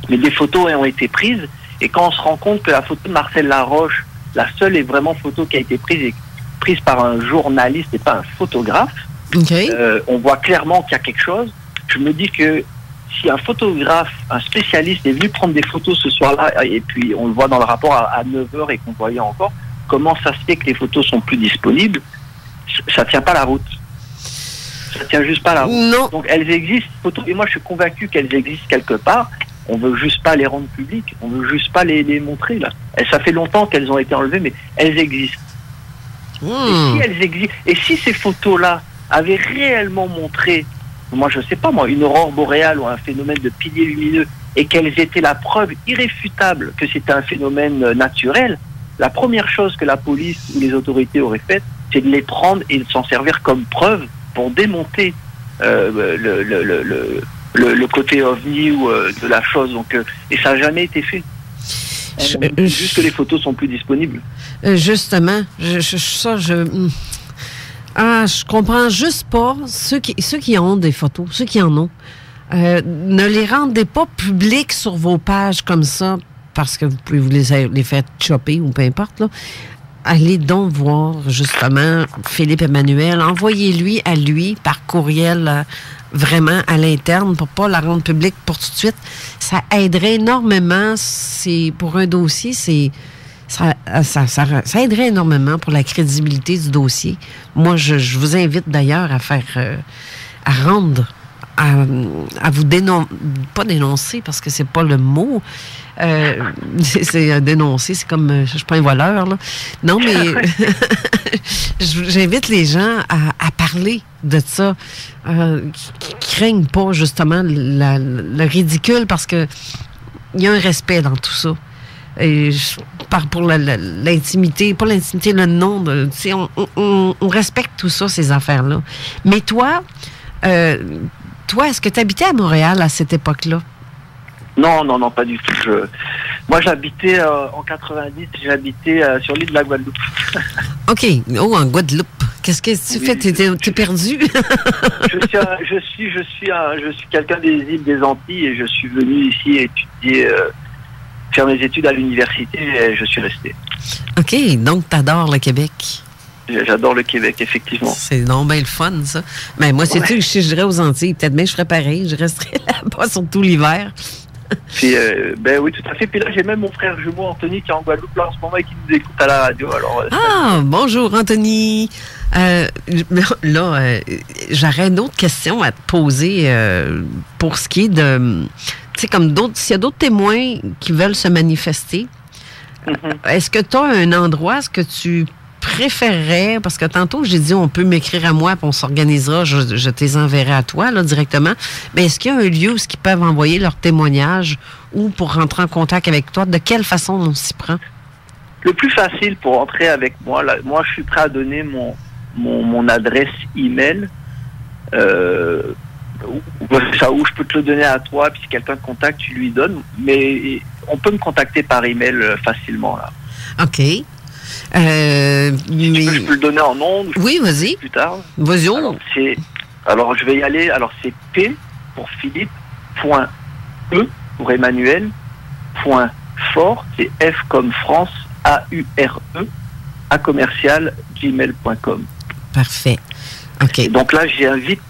mais des photos ont été prises. Et quand on se rend compte que la photo de Marcel Laroche, la seule et vraiment photo qui a été prise, est prise par un journaliste et pas un photographe, on voit clairement qu'il y a quelque chose. Je me dis que si un photographe, un spécialiste est venu prendre des photos ce soir-là, et puis on le voit dans le rapport à 9h et qu'on voyait encore, comment ça se fait que les photos sont plus disponibles, ça tient pas la route. Ça tient juste pas la route. Non. Donc elles existent, photos, et moi je suis convaincu qu'elles existent quelque part. On veut juste pas les rendre publiques, on veut juste pas les montrer là. Et ça fait longtemps qu'elles ont été enlevées, mais elles existent. Et si elles existent, et si ces photos-là avaient réellement montré, moi je sais pas moi, une aurore boréale ou un phénomène de piliers lumineux, et qu'elles étaient la preuve irréfutable que c'était un phénomène naturel, la première chose que la police ou les autorités auraient faite, c'est de les prendre et de s'en servir comme preuve pour démonter le côté ovni ou de la chose. Donc, et ça n'a jamais été fait. Juste que les photos sont plus disponibles. Justement, je comprends juste pas ceux qui ont des photos, ceux qui en ont. Ne les rendez pas publics sur vos pages comme ça, parce que vous pouvez les faire chopper ou peu importe, là. Allez donc voir, justement, Philippe Emmanuel. Envoyez-lui à lui par courriel, vraiment à l'interne, pour pas la rendre publique pour tout de suite. Ça aiderait énormément. Pour un dossier, ça aiderait énormément pour la crédibilité du dossier. Moi, je vous invite d'ailleurs à rendre à vous pas dénoncer parce que c'est pas le mot. C'est dénoncer, c'est comme je suis pas un voleur là. Non, mais j'invite les gens à parler de ça, qui craignent pas justement le ridicule parce que il y a un respect dans tout ça. Et je parle pour l'intimité, pas l'intimité, le nom. On respecte tout ça, ces affaires-là. Mais toi, est-ce que tu habitais à Montréal à cette époque-là? Non, pas du tout. Moi, j'habitais en 90, j'habitais sur l'île de la Guadeloupe. OK. Oh, en Guadeloupe. Qu'est-ce que tu fais? T'es perdu? Je suis quelqu'un des îles des Antilles et je suis venu ici étudier, faire mes études à l'université et je suis resté. OK. Donc, t'adores le Québec? J'adore le Québec, effectivement. C'est non bien le fun, ça. Mais moi, c'est sûr, si je irais aux Antilles, peut-être bien je ferais pareil. Je resterais là-bas, surtout l'hiver. Puis, oui, tout à fait. Puis là, j'ai même mon frère jumeau, Anthony, qui est en Guadeloupe là, en ce moment et qui nous écoute à la radio. Alors, bonjour, Anthony. J'aurais une autre question à te poser pour ce qui est de... Tu sais, comme d'autres... S'il y a d'autres témoins qui veulent se manifester, est-ce que tu as un endroit, est-ce que tu préférerais, parce que tantôt, j'ai dit, on peut m'écrire à moi, puis on s'organisera, je te les enverrai à toi, là, directement. Mais est-ce qu'il y a un lieu où ils peuvent envoyer leur témoignage ou pour rentrer en contact avec toi? De quelle façon on s'y prend? Le plus facile pour entrer avec moi, là, moi, je suis prêt à donner mon adresse email, où je peux te le donner à toi, puis si quelqu'un te contacte, tu lui donnes. Mais on peut me contacter par email facilement, là. OK. Je peux le donner en ondes. Oui, vas-y. Plus tard. Vas-y. Alors, je vais y aller. Alors, c'est P pour Philippe, point E pour Emmanuel, point fort, c'est F comme France, AURE, @gmail.com. Parfait. OK. Et donc là, j'invite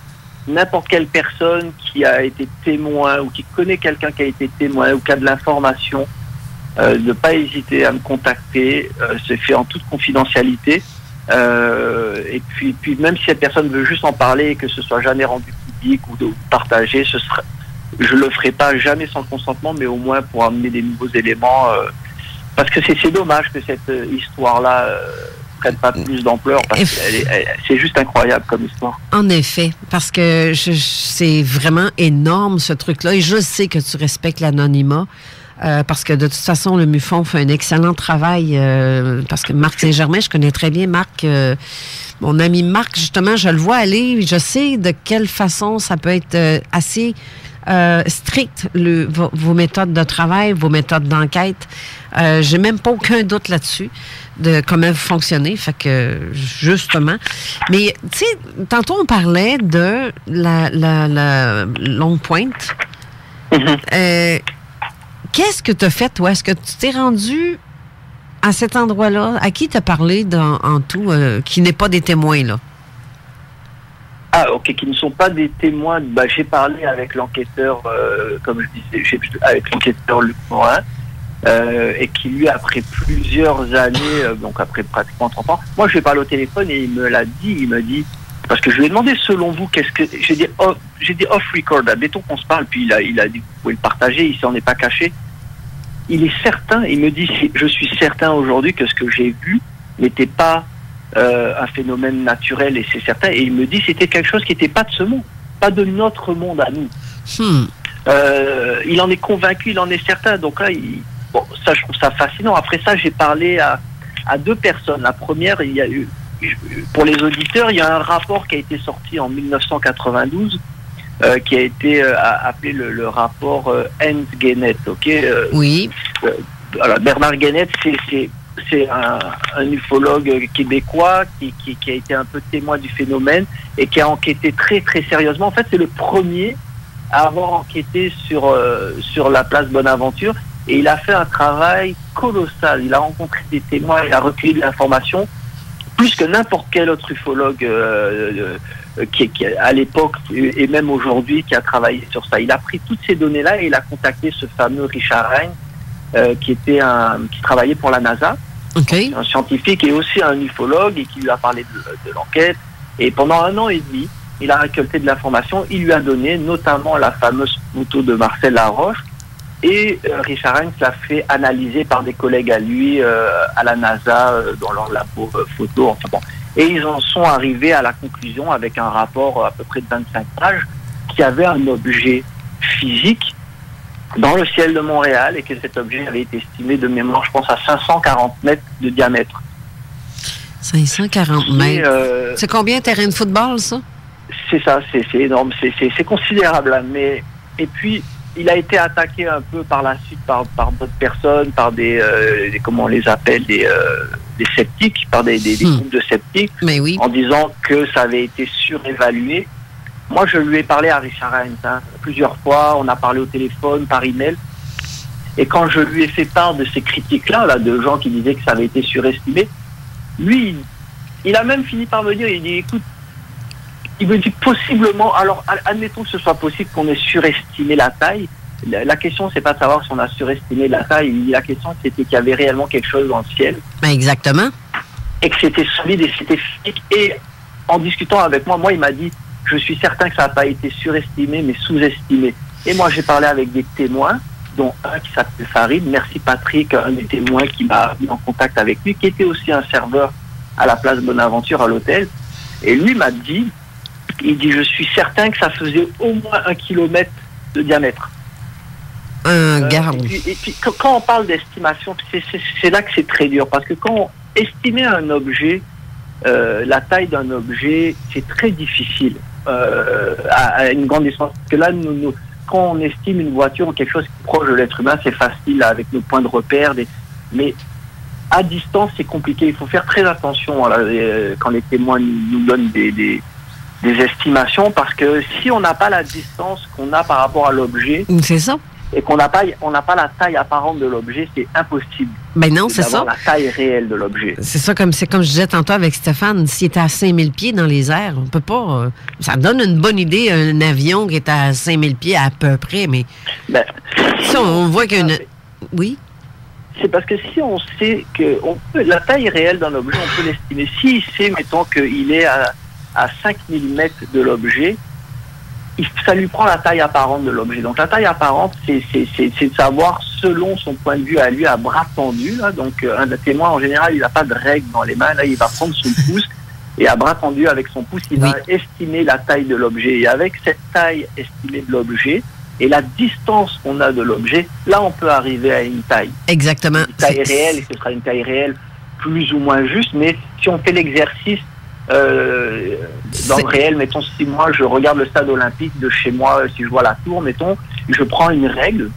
n'importe quelle personne qui a été témoin ou qui connaît quelqu'un qui a été témoin ou qui a de l'information, ne pas hésiter à me contacter. C'est fait en toute confidentialité. Et puis même si cette personne veut juste en parler et que ce soit jamais rendu public ou partagé, je le ferai pas jamais sans consentement, mais au moins pour amener des nouveaux éléments. Parce que c'est dommage que cette histoire-là prenne pas plus d'ampleur, parce que c'est juste incroyable comme histoire. En effet, parce que c'est vraiment énorme ce truc-là, et je sais que tu respectes l'anonymat. Parce que de toute façon, le MUFON fait un excellent travail. Parce que Marc Saint-Germain, je connais très bien Marc. Mon ami Marc, justement, je le vois aller. Je sais de quelle façon ça peut être assez strict, vos méthodes de travail, vos méthodes d'enquête. J'ai même pas aucun doute là-dessus de comment vous fonctionnez. Fait que, justement. Mais, tu sais, tantôt, on parlait de la Longue Pointe. Qu'est-ce que tu as fait, toi? Est-ce que tu t'es rendu à cet endroit-là? À qui t'as parlé en tout, qui n'est pas des témoins, là? Ah, OK, qui ne sont pas des témoins. J'ai parlé avec l'enquêteur, comme je disais, avec l'enquêteur Luc Morin, et qui, lui, après plusieurs années, donc après pratiquement 30 ans, moi, je lui ai parlé au téléphone et il me l'a dit, il me dit, parce que je lui ai demandé, selon vous, qu'est-ce que... J'ai dit off-record, admettons qu'on se parle, puis il a dit, vous pouvez le partager, il s'en est pas caché. Il est certain, il me dit, je suis certain aujourd'hui que ce que j'ai vu n'était pas un phénomène naturel, et c'est certain, et il me dit, c'était quelque chose qui n'était pas de ce monde, pas de notre monde à nous. Il en est convaincu, il en est certain, donc là, ça, je trouve ça fascinant. Après ça, j'ai parlé à deux personnes. La première, il y a eu... Pour les auditeurs, il y a un rapport qui a été sorti en 1992 qui a été appelé le rapport Hans Guénet. Oui. Alors Bernard Guénet, c'est un ufologue québécois qui a été un peu témoin du phénomène et qui a enquêté très très sérieusement. En fait, c'est le premier à avoir enquêté sur la place Bonaventure, et il a fait un travail colossal. Il a rencontré des témoins, il a recueilli de l'information plus que n'importe quel autre ufologue qui à l'époque et même aujourd'hui qui a travaillé sur ça. Il a pris toutes ces données-là et il a contacté ce fameux Richard Rhine qui travaillait pour la NASA, okay. Un scientifique et aussi un ufologue, et qui lui a parlé de l'enquête. Et pendant 1 an et demi, il a récolté de l'information, il lui a donné notamment la fameuse photo de Marcel Laroche, et Richard Heinz l'a fait analyser par des collègues à lui, à la NASA, dans leur labo photo, enfin bon. Et ils en sont arrivés à la conclusion, avec un rapport à peu près de 25 pages, qu'il y avait un objet physique dans le ciel de Montréal, et que cet objet avait été estimé de mémoire, je pense, à 540 mètres de diamètre. 540 mètres. C'est combien un terrain de football, ça? C'est ça, c'est énorme, c'est considérable. Hein, mais, et puis, il a été attaqué un peu par la suite par d'autres personnes, par des comment on les appelle, des sceptiques, par des groupes de sceptiques, mais oui, en disant que ça avait été surévalué. Moi, je lui ai parlé à Richard Heinz plusieurs fois, on a parlé au téléphone, par email, et quand je lui ai fait part de ces critiques-là, de gens qui disaient que ça avait été surestimé, lui, il a même fini par me dire, il dit, écoute, il me dit possiblement, alors admettons que ce soit possible qu'on ait surestimé la taille. La question, c'est pas de savoir si on a surestimé la taille. La question, c'était qu'il y avait réellement quelque chose dans le ciel. Ben exactement. Et que c'était solide et c'était physique. Et en discutant avec moi, il m'a dit, je suis certain que ça n'a pas été surestimé, mais sous-estimé. Et moi, j'ai parlé avec des témoins, dont un qui s'appelle Farid. Merci Patrick, un des témoins qui m'a mis en contact avec lui, qui était aussi un serveur à la place Bonaventure à l'hôtel. Et lui m'a dit, il dit, je suis certain que ça faisait au moins 1 kilomètre de diamètre. Garde. Et puis, quand on parle d'estimation, c'est là que c'est très dur. Parce que quand on estimait un objet, la taille d'un objet, c'est très difficile à une grande distance. Parce que là, quand on estime une voiture ou quelque chose qui est proche de l'être humain, c'est facile avec nos points de repère. Mais à distance, c'est compliqué. Il faut faire très attention quand les témoins nous donnent des estimations, parce que si on n'a pas la distance qu'on a par rapport à l'objet, c'est ça, et qu'on n'a pas la taille apparente de l'objet, c'est impossible. Ben non, c'est ça. La taille réelle de l'objet. C'est comme je disais tantôt avec Stéphane, s'il était à 5000 pieds dans les airs, on peut pas. Ça donne une bonne idée, un avion qui est à 5000 pieds à peu près, mais si on voit qu'une. Oui? C'est parce que si on sait que la taille réelle d'un objet, on peut l'estimer. S'il sait, mettons, qu'il est à 5000 mètres de l'objet, ça lui prend la taille apparente de l'objet. Donc la taille apparente, c'est de savoir selon son point de vue à lui, à bras tendu. Là. Donc un témoin, en général, il n'a pas de règle dans les mains. Là, il va prendre son pouce et à bras tendu avec son pouce, il va estimer la taille de l'objet. Et avec cette taille estimée de l'objet et la distance qu'on a de l'objet, là, on peut arriver à une taille. Exactement. Une taille réelle, et ce sera une taille réelle plus ou moins juste. Mais si on fait l'exercice dans le réel, mettons, si moi je regarde le stade olympique de chez moi, si je vois la tour, mettons, je prends une règle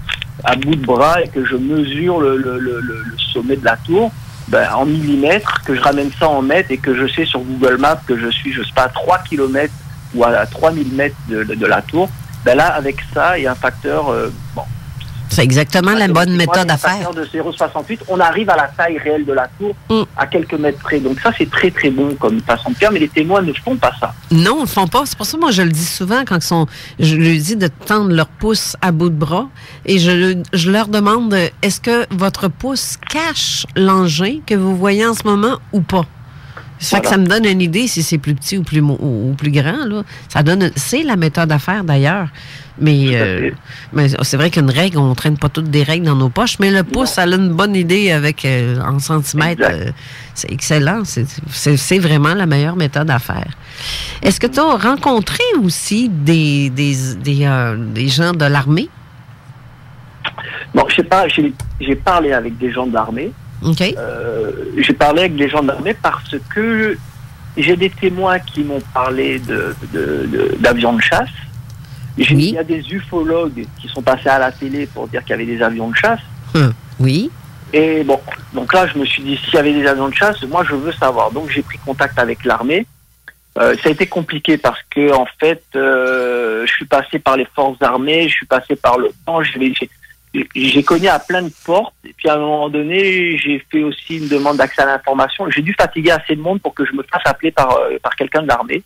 à bout de bras et que je mesure le sommet de la tour, en millimètres, que je ramène ça en mètres et que je sais sur Google Maps que je suis, je sais pas, à 3 km ou à 3000 mètres de la tour, là, avec ça et un facteur, c'est exactement la bonne méthode à faire. Un facteur de 0,68, on arrive à la taille réelle de la tour à quelques mètres près. Donc ça, c'est très, très bon comme façon de faire, mais les témoins ne font pas ça. Non, ils ne font pas. C'est pour ça que moi, je le dis souvent quand je leur dis de tendre leur pouce à bout de bras et je leur demande, est-ce que votre pouce cache l'engin que vous voyez en ce moment ou pas? Ça fait que ça me donne une idée si c'est plus petit ou plus grand. Là. C'est la méthode à faire d'ailleurs. Mais c'est vrai qu'une règle, on ne traîne pas toutes des règles dans nos poches, mais le pouce, ça a une bonne idée avec en centimètres. C'est excellent. C'est vraiment la meilleure méthode à faire. Est-ce que tu as rencontré aussi des gens de l'armée? Non, je sais pas. J'ai parlé avec des gens de l'armée. Okay. J'ai parlé avec des gens de l'armée parce que j'ai des témoins qui m'ont parlé d'avions de chasse. Il y a des ufologues qui sont passés à la télé pour dire qu'il y avait des avions de chasse. Oui. Et bon, donc là, je me suis dit, s'il y avait des avions de chasse, moi, je veux savoir. Donc, j'ai pris contact avec l'armée. Ça a été compliqué parce que, en fait, je suis passé par les forces armées, je suis passé par l'OTAN, j'ai cogné à plein de portes. Et puis, à un moment donné, j'ai fait aussi une demande d'accès à l'information. J'ai dû fatiguer assez de monde pour que je me fasse appeler par quelqu'un de l'armée.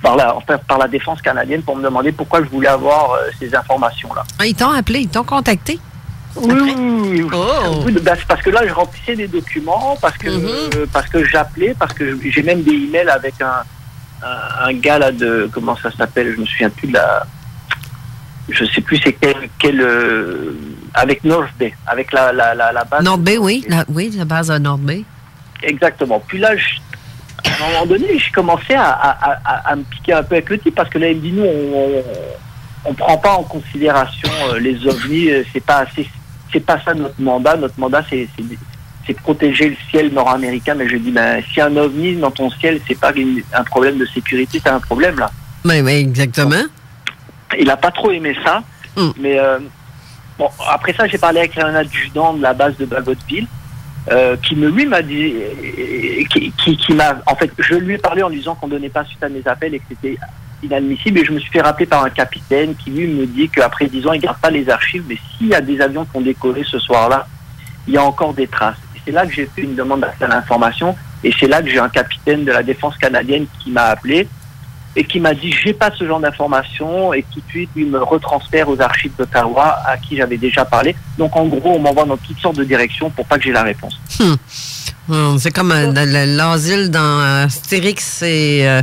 Par la défense canadienne pour me demander pourquoi je voulais avoir ces informations-là. Ah, ils t'ont appelé, ils t'ont contacté? Oui. C'est parce que là, je remplissais des documents, parce que j'appelais, parce que j'ai même des emails avec un gars là de, comment ça s'appelle, je me souviens plus de la, je sais plus c'est quel avec North Bay, avec la base. North Bay, oui, la base à North Bay. Exactement. Puis là, à un moment donné, j'ai commencé à me piquer un peu avec le type parce que là, il me dit, nous, on prend pas en considération les ovnis, c'est pas ça notre mandat. Notre mandat, c'est protéger le ciel nord-américain. Mais je dis, ben, si un ovni dans ton ciel, c'est pas un problème de sécurité, c'est un problème là. Oui, exactement. Il a pas trop aimé ça, mais bon, après ça, j'ai parlé avec un adjudant de la base de Bagotville. Qui m'a dit, qui m'a, en fait, je lui ai parlé en lui disant qu'on donnait pas suite à mes appels et que c'était inadmissible, et je me suis fait rappeler par un capitaine qui lui me dit qu'après 10 ans il garde pas les archives, mais s'il y a des avions qui ont décollé ce soir-là, il y a encore des traces. Et c'est là que j'ai fait une demande d'accès à l'information, et c'est là que j'ai un capitaine de la défense canadienne qui m'a appelé et qui m'a dit j'ai pas ce genre d'informations, et tout de suite il me retransfère aux archives d'Ottawa à qui j'avais déjà parlé. Donc en gros on m'envoie dans toutes sortes de directions pour pas que j'ai la réponse. C'est comme l'asile dans Astérix et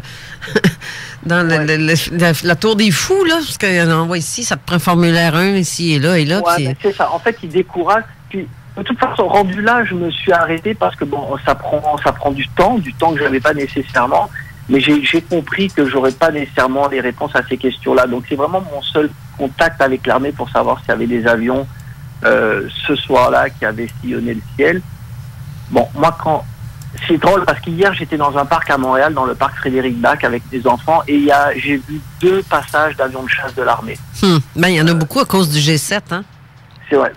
dans la tour des fous là, parce qu'on envoie ici, ça te prend formulaire 1 ici et là. Ouais, c'est ça. En fait il décourage. Puis de toute façon rendu là je me suis arrêté parce que bon ça prend du temps que j'avais pas nécessairement. Mais j'ai compris que j'aurais pas nécessairement les réponses à ces questions-là. Donc c'est vraiment mon seul contact avec l'armée pour savoir s'il y avait des avions ce soir-là qui avaient sillonné le ciel. Bon, moi c'est drôle parce qu'hier j'étais dans un parc à Montréal, dans le parc Frédéric Bach avec des enfants, et j'ai vu 2 passages d'avions de chasse de l'armée. Ben il y en a beaucoup à cause du G7, hein. C'est vrai.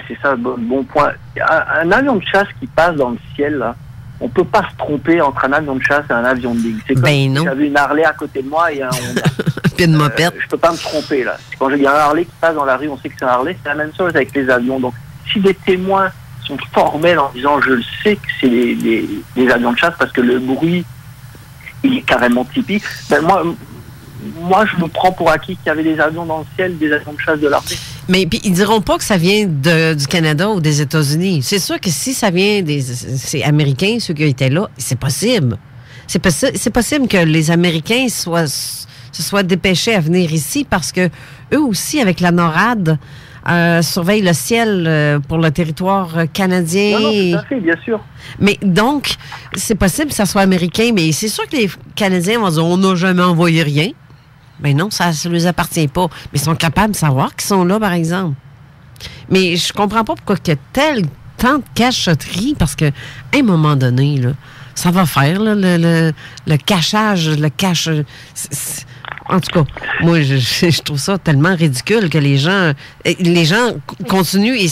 C'est ça, bon point. Un avion de chasse qui passe dans le ciel là. On peut pas se tromper entre un avion de chasse et un avion de ligne. C'est comme si j'avais une Harley à côté de moi et un Honda. Puis une mopette. Je peux pas me tromper là. Quand il y a un Harley qui passe dans la rue, on sait que c'est un Harley. C'est la même chose avec les avions. Donc, si des témoins sont formels en disant je le sais que c'est des avions de chasse parce que le bruit il est carrément typique, ben moi je me prends pour acquis qu'il y avait des avions dans le ciel, des avions de chasse de l'armée. Mais puis ils diront pas que ça vient du Canada ou des États-Unis. C'est sûr que si ça vient c'est Américains, ceux qui étaient là, c'est possible. C'est possible que les Américains se soient dépêchés à venir ici parce que eux aussi, avec la NORAD, surveillent le ciel pour le territoire canadien. Non, tout à fait, bien sûr. Mais donc, c'est possible que ça soit américain, mais c'est sûr que les Canadiens vont dire on n'a jamais envoyé rien. Ben non, ça ne les appartient pas. Mais ils sont capables de savoir qu'ils sont là, par exemple. Mais je comprends pas pourquoi il y a tant de cachotterie, parce qu'à un moment donné, là, ça va faire là, le cachage, le cache. En tout cas, moi, je trouve ça tellement ridicule que les gens continuent et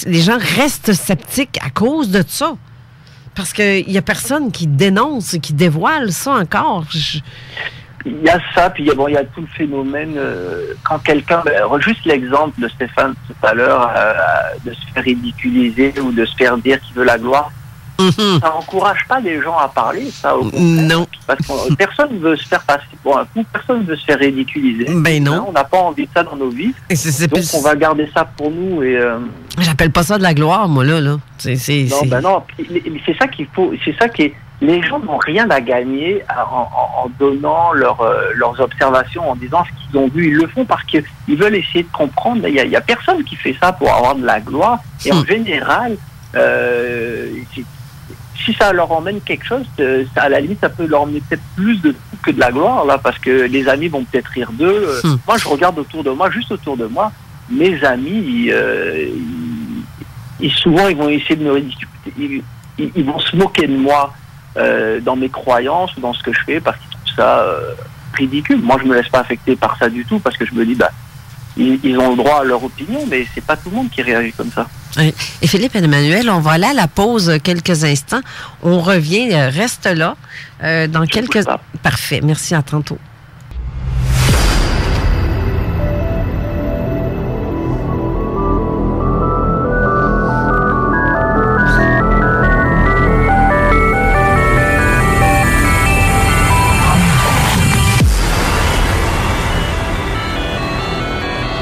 les gens restent sceptiques à cause de ça. Parce qu'il n'y a personne qui dénonce et qui dévoile ça encore. Il y a ça, puis il y a tout le phénomène, quand quelqu'un, juste l'exemple de Stéphane tout à l'heure, de se faire ridiculiser ou de se faire dire qu'il veut la gloire, ça n'encourage pas les gens à parler, ça, au contraire. Non. Parce que personne ne veut se faire passer pour un coup, personne ne veut se faire ridiculiser. Ben non. Hein, on n'a pas envie de ça dans nos vies. Donc on va garder ça pour nous. Et j'appelle pas ça de la gloire, moi, là. Non, c'est ça qu'il faut, c'est ça qui est... Les gens n'ont rien à gagner en donnant leurs observations, en disant ce qu'ils ont vu. Ils le font parce qu'ils veulent essayer de comprendre. Il y a personne qui fait ça pour avoir de la gloire. Et en général, si ça leur emmène quelque chose, à la limite, ça peut leur emmener peut-être plus de tout que de la gloire, là, parce que les amis vont peut-être rire d'eux. Moi, je regarde autour de moi, juste autour de moi, mes amis, souvent, ils vont essayer de me ridiculiser. Ils vont se moquer de moi. Dans mes croyances ou dans ce que je fais parce qu'ils trouvent ça ridicule. Moi, je me laisse pas affecter par ça du tout parce que je me dis, ils ont le droit à leur opinion, mais c'est pas tout le monde qui réagit comme ça. Oui. Et Philippe et Emmanuel, on va aller à la pause quelques instants. On revient, reste là. Dans quelques... Parfait. Merci, à tantôt.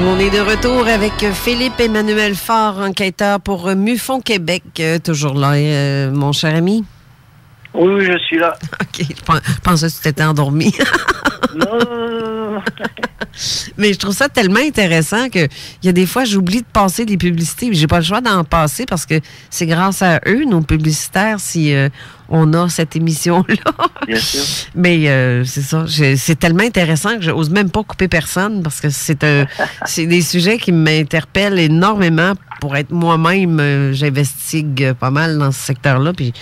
On est de retour avec Philippe Emmanuel Faure, enquêteur pour MUFON Québec. Toujours là, mon cher ami. Oui, je suis là. OK, je pensais que tu t'étais endormi. Non. Mais je trouve ça tellement intéressant que il y a des fois, j'oublie de passer des publicités. J'ai pas le choix d'en passer parce que c'est grâce à eux, nos publicitaires, si on a cette émission-là. Bien sûr. Mais c'est ça. C'est tellement intéressant que je n'ose même pas couper personne parce que c'est des sujets qui m'interpellent énormément. Pour être moi-même, j'investigue pas mal dans ce secteur-là. Puis,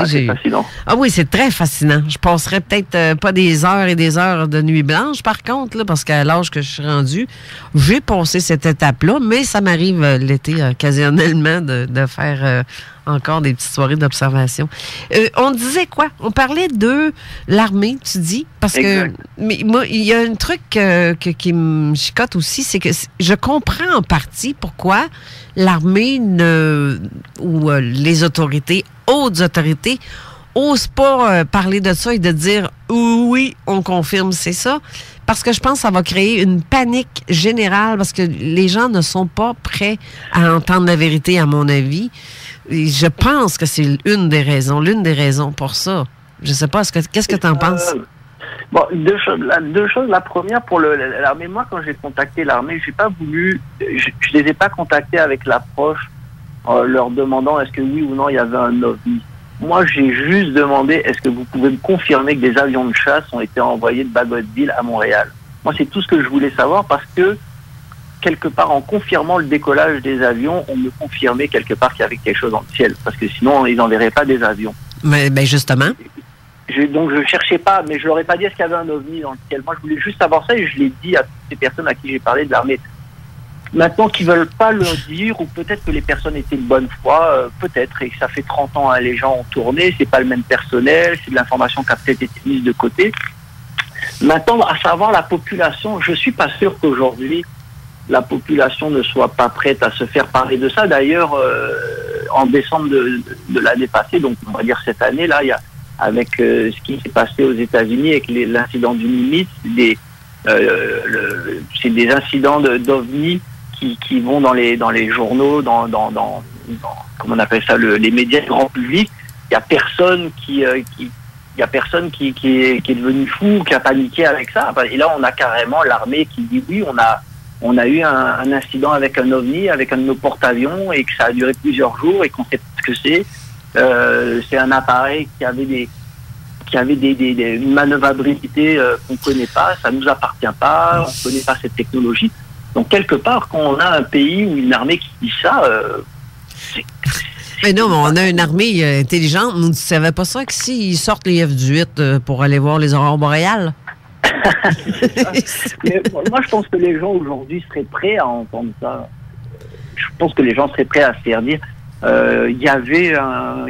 c'est fascinant. Ah oui, c'est très fascinant. Je passerais peut-être pas des heures et des heures de nuit blanche, par contre, là, parce qu'à l'âge que je suis rendue, j'ai passé cette étape-là, mais ça m'arrive l'été occasionnellement de faire encore des petites soirées d'observation. On disait quoi? On parlait de l'armée, tu dis, parce exact. que mais moi, il y a un truc qui me chicote aussi, c'est que je comprends en partie pourquoi l'armée ou les autorités, hautes autorités, n'osent pas parler de ça et de dire oui, on confirme, c'est ça. Parce que je pense que ça va créer une panique générale parce que les gens ne sont pas prêts à entendre la vérité, à mon avis. Et je pense que c'est l'une des raisons pour ça. Je sais pas, qu'est-ce que tu en penses? Bon, deux choses. La première, pour l'armée, moi, quand j'ai contacté l'armée, j'ai pas voulu, je les ai pas contactés avec l'approche leur demandant est-ce que oui ou non il y avait un OVNI. Moi, j'ai juste demandé est-ce que vous pouvez me confirmer que des avions de chasse ont été envoyés de Bagotville à Montréal. Moi, c'est tout ce que je voulais savoir parce que quelque part, en confirmant le décollage des avions, on me confirmait quelque part qu'il y avait quelque chose dans le ciel, parce que sinon, ils n'enverraient pas des avions. Mais ben justement. Donc, je cherchais pas, mais je leur ai pas dit est-ce qu'il y avait un OVNI dans le ciel. Moi, je voulais juste savoir ça et je l'ai dit à toutes ces personnes à qui j'ai parlé de l'armée. Maintenant qu'ils veulent pas le dire, ou peut-être que les personnes étaient de bonne foi, peut-être, et que ça fait 30 ans, hein, les gens ont tourné, c'est pas le même personnel, c'est de l'information qui a peut-être été mise de côté. Maintenant, à savoir la population, je suis pas sûr qu'aujourd'hui, la population ne soit pas prête à se faire parler de ça. D'ailleurs, en décembre de l'année passée, donc on va dire cette année, là, il y a, avec ce qui s'est passé aux États-Unis avec l'incident du Nimitz, c'est des incidents d'OVNI qui vont dans les journaux, dans comment on appelle ça, les médias grand public. Il y a personne qui est devenu fou, qui a paniqué avec ça. Et là, on a carrément l'armée qui dit oui, on a eu un incident avec un OVNI, avec un de nos porte-avions, et que ça a duré plusieurs jours et qu'on sait pas ce que c'est. C'est un appareil qui avait une manœuvrabilité qu'on connaît pas, ça nous appartient pas, on connaît pas cette technologie. Donc quelque part, quand on a un pays ou une armée qui dit ça, mais non, mais on a une armée intelligente. Nous ne savaient pas ça que s'ils sortent les F-18 pour aller voir les aurores boréales. Mais moi, je pense que les gens aujourd'hui seraient prêts à entendre ça. Je pense que les gens seraient prêts à se faire dire il y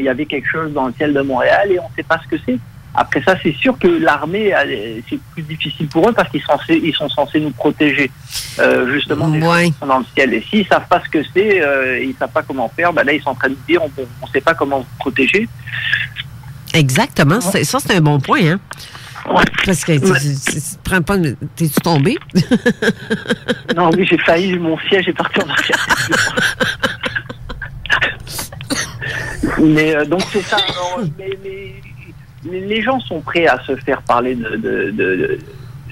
avait quelque chose dans le ciel de Montréal et on ne sait pas ce que c'est. Après ça, c'est sûr que l'armée, c'est plus difficile pour eux parce qu'ils sont censés nous protéger justement des choses qui sont dans le ciel. Et s'ils savent pas ce que c'est, ils savent pas comment faire, ben là ils sont en train de dire on sait pas comment vous protéger. Exactement. Ouais. Ça, c'est un bon point, hein? Ouais. Parce que prends pas. T'es-tu tombé? Non, oui, j'ai failli, mon siège est parti en arrière. Mais donc c'est ça. Alors, les gens sont prêts à se faire parler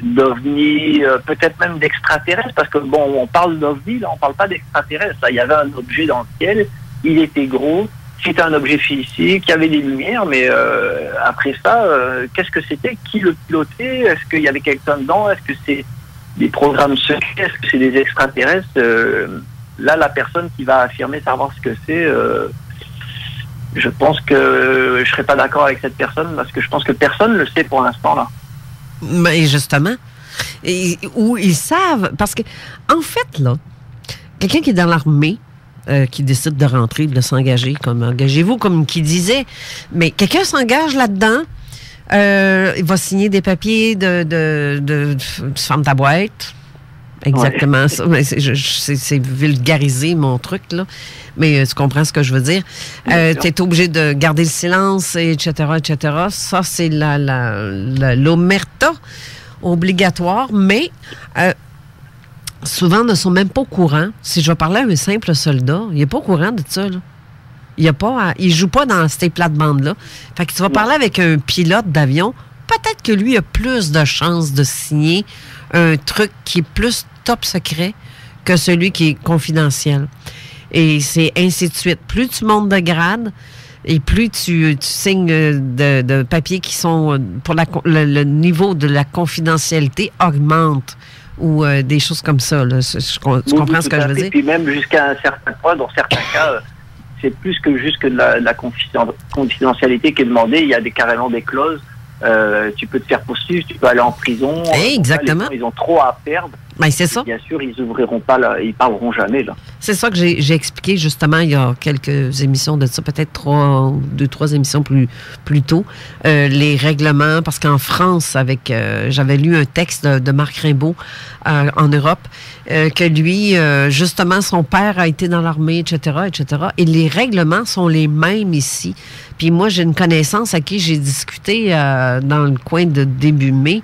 d'OVNI, peut-être même d'extraterrestres, parce que bon, on parle d'OVNI, là, on parle pas d'extraterrestres. Il y avait un objet dans le ciel, il était gros, c'était un objet physique, il y avait des lumières, mais après ça, qu'est-ce que c'était? Qui le pilotait? Est-ce qu'il y avait quelqu'un dedans? Est-ce que c'est des programmes secrets? Est-ce que c'est des extraterrestres? Là, la personne qui va affirmer savoir ce que c'est, je pense que je serais pas d'accord avec cette personne parce que je pense que personne ne le sait pour l'instant là. Mais justement, où ils savent, parce que en fait là, quelqu'un qui est dans l'armée, qui décide de rentrer, de s'engager, comme engagez-vous, comme qui disait, mais quelqu'un s'engage là-dedans, il va signer des papiers de ferme ta boîte. Exactement ça. Mais c'est vulgariser mon truc, là. Mais tu comprends ce que je veux dire. Tu es obligé de garder le silence, etc., etc. Ça, c'est l'omerta obligatoire, mais souvent ne sont même pas au courant. Si je vais parler à un simple soldat, il n'est pas au courant de ça, là. il joue pas dans ces plates-bandes-là. Fait que tu vas parler avec un pilote d'avion, peut-être que lui a plus de chances de signer un truc qui est plus top secret que celui qui est confidentiel. Et c'est ainsi de suite. Plus tu montes de grade et plus tu signes de papiers qui sont pour le niveau de la confidentialité augmente ou des choses comme ça. Là. Tu comprends ce que je veux dire? Puis même jusqu'à un certain point, dans certains cas, c'est plus que juste que de la confidentialité qui est demandée. Il y a carrément des clauses. Tu peux te faire poursuivre, tu peux aller en prison. Exactement. Ils ont trop à perdre. Ben, c'est ça. Bien sûr, ils ouvriront pas, ils parleront jamais, là. C'est ça que j'ai expliqué justement il y a quelques émissions de ça, peut-être 2-3 émissions plus tôt, les règlements, parce qu'en France, j'avais lu un texte de Marc Rimbaud en Europe, que lui, justement, son père a été dans l'armée, etc., et les règlements sont les mêmes ici. Puis moi, j'ai une connaissance à qui j'ai discuté dans le coin de début mai.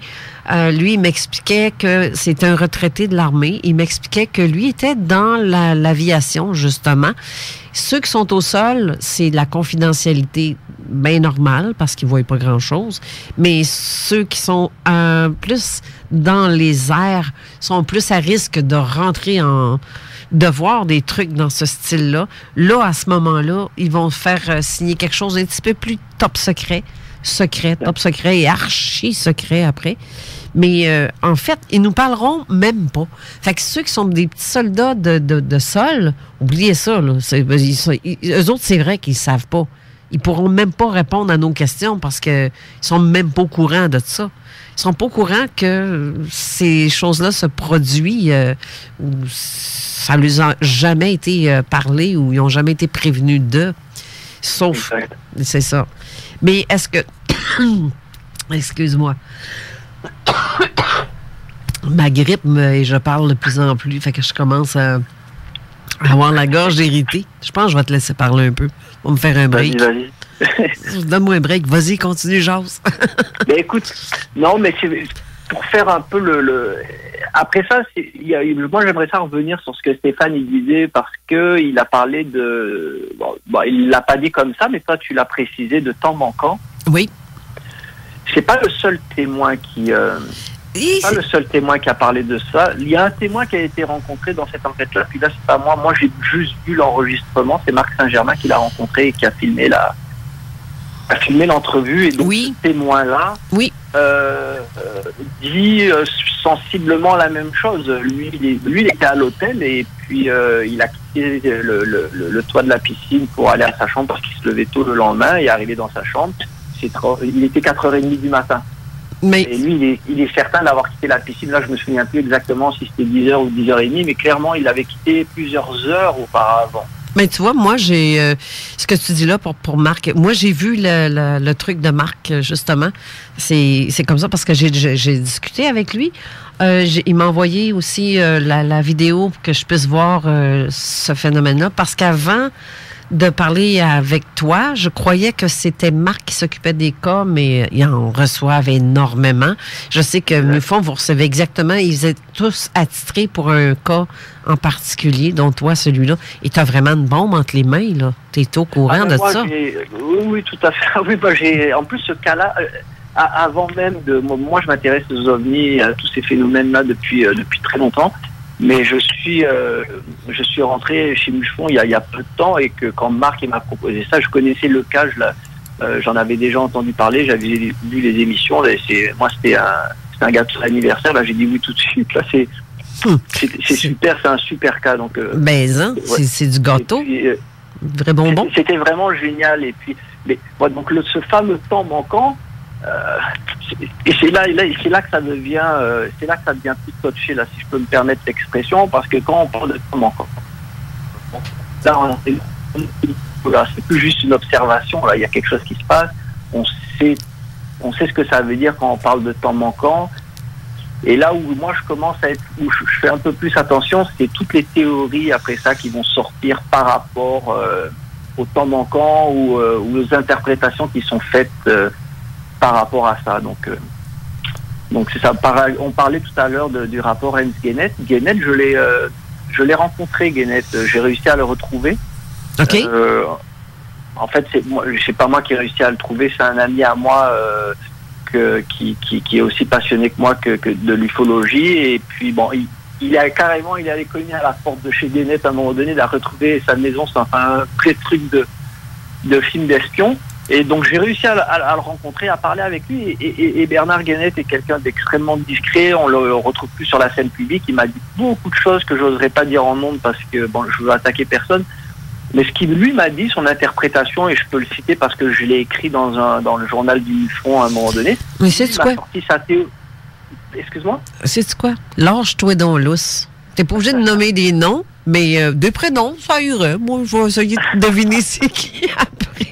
Lui, il m'expliquait que c'est un retraité de l'armée. Il m'expliquait que lui était dans l'aviation, justement. Ceux qui sont au sol, c'est de la confidentialité bien normale parce qu'ils ne voient pas grand-chose. Mais ceux qui sont plus dans les airs sont plus à risque de rentrer de voir des trucs dans ce style-là. Là, à ce moment-là, ils vont faire signer quelque chose d'un petit peu plus top secret, top secret et archi secret après. Mais en fait, ils nous parleront même pas. Fait que ceux qui sont des petits soldats de sol, oubliez ça, là. Eux autres, c'est vrai qu'ils savent pas. Ils pourront même pas répondre à nos questions parce qu'ils sont même pas au courant de ça. Ils sont pas au courant que ces choses-là se produisent ou ça leur a jamais été parlé ou ils ont jamais été prévenus d'eux. Sauf, c'est ça. Mais est-ce que... Excuse-moi. Ma grippe, et je parle de plus en plus, fait que je commence à avoir la gorge irritée. Je pense que je vais te laisser parler un peu. On va me faire un break. Vas-y. Donne-moi un break. Vas-y, continue, Jase. Mais écoute, non, mais c'est pour faire un peu Après ça, moi j'aimerais ça revenir sur ce que Stéphane il disait parce que il a parlé de... Bon, il l'a pas dit comme ça, mais toi tu l'as précisé, de temps manquant. Oui. C'est pas le seul témoin qui a parlé de ça. Il y a un témoin qui a été rencontré dans cette enquête-là, puis là, c'est pas moi. Moi, j'ai juste vu l'enregistrement. C'est Marc Saint-Germain qui l'a rencontré et qui a filmé l'entrevue. Et donc, ce témoin-là dit sensiblement la même chose. Lui, il était à l'hôtel et puis il a quitté le toit de la piscine pour aller à sa chambre parce qu'il se levait tôt le lendemain et est arrivé dans sa chambre. Il était 4h30 du matin. Mais... Et lui, il est certain d'avoir quitté la piscine. Là, je me souviens plus exactement si c'était 10h ou 10h30, mais clairement, il avait quitté plusieurs heures auparavant. Mais tu vois, moi, j'ai... ce que tu dis là pour Marc, moi, j'ai vu le truc de Marc, justement. C'est comme ça parce que j'ai discuté avec lui. Il m'a envoyé aussi la vidéo pour que je puisse voir ce phénomène-là. Parce qu'avant de parler avec toi, je croyais que c'était Marc qui s'occupait des cas, mais ils en reçoivent énormément. Je sais que MUFON, vous recevez exactement, ils étaient tous attitrés pour un cas en particulier, dont toi, celui-là. Et tu as vraiment une bombe entre les mains, là. Tu es au courant de ça? Oui, tout à fait. Oui, en plus, ce cas-là, avant même de... Moi, je m'intéresse aux ovnis, à tous ces phénomènes-là depuis très longtemps. Mais je suis rentré chez MUFON il y a peu de temps et que quand Marc m'a proposé ça, je connaissais le cas, j'en avais déjà entendu parler, j'avais vu les émissions. Moi, c'était un gâteau d'anniversaire. Là, j'ai dit oui tout de suite. Là, c'est super, c'est un super cas. Donc, c'est du gâteau, puis, vrai bonbon. C'était vraiment génial. Et puis, donc ce fameux temps manquant. Et c'est là que ça devient plus touché, là, si je peux me permettre l'expression, parce que quand on parle de temps manquant, là, c'est plus juste une observation, là, il y a quelque chose qui se passe, on sait ce que ça veut dire quand on parle de temps manquant. Et là où moi où je fais un peu plus attention, c'est toutes les théories après ça qui vont sortir par rapport au temps manquant ou aux interprétations qui sont faites par rapport à ça. Donc c'est ça. On parlait tout à l'heure du rapport Hans Guénette. Guénette, je l'ai rencontré, Guénette. J'ai réussi à le retrouver. OK. En fait, c'est pas moi qui ai réussi à le trouver, c'est un ami à moi qui est aussi passionné que moi que de l'ufologie. Et puis bon, il est allé cogner à la porte de chez Guénette à un moment donné, il a retrouvé sa maison, c'est enfin un vrai truc de film d'espion. Et donc j'ai réussi à le rencontrer, à parler avec lui. Et Bernard Guénette est quelqu'un d'extrêmement discret. On le retrouve plus sur la scène publique. Il m'a dit beaucoup de choses que j'oserais pas dire en ondes parce que bon, je veux attaquer personne. Mais ce qu'il lui m'a dit, son interprétation, et je peux le citer parce que je l'ai écrit dans le journal du Mufron à un moment donné. Mais c'est quoi? Excuse-moi? C'est quoi? Lâche-toi donc lousse. T'es pas obligé de nommer des noms, mais des prénoms, ça irait. Moi, je vais essayer de deviner c'est qui après.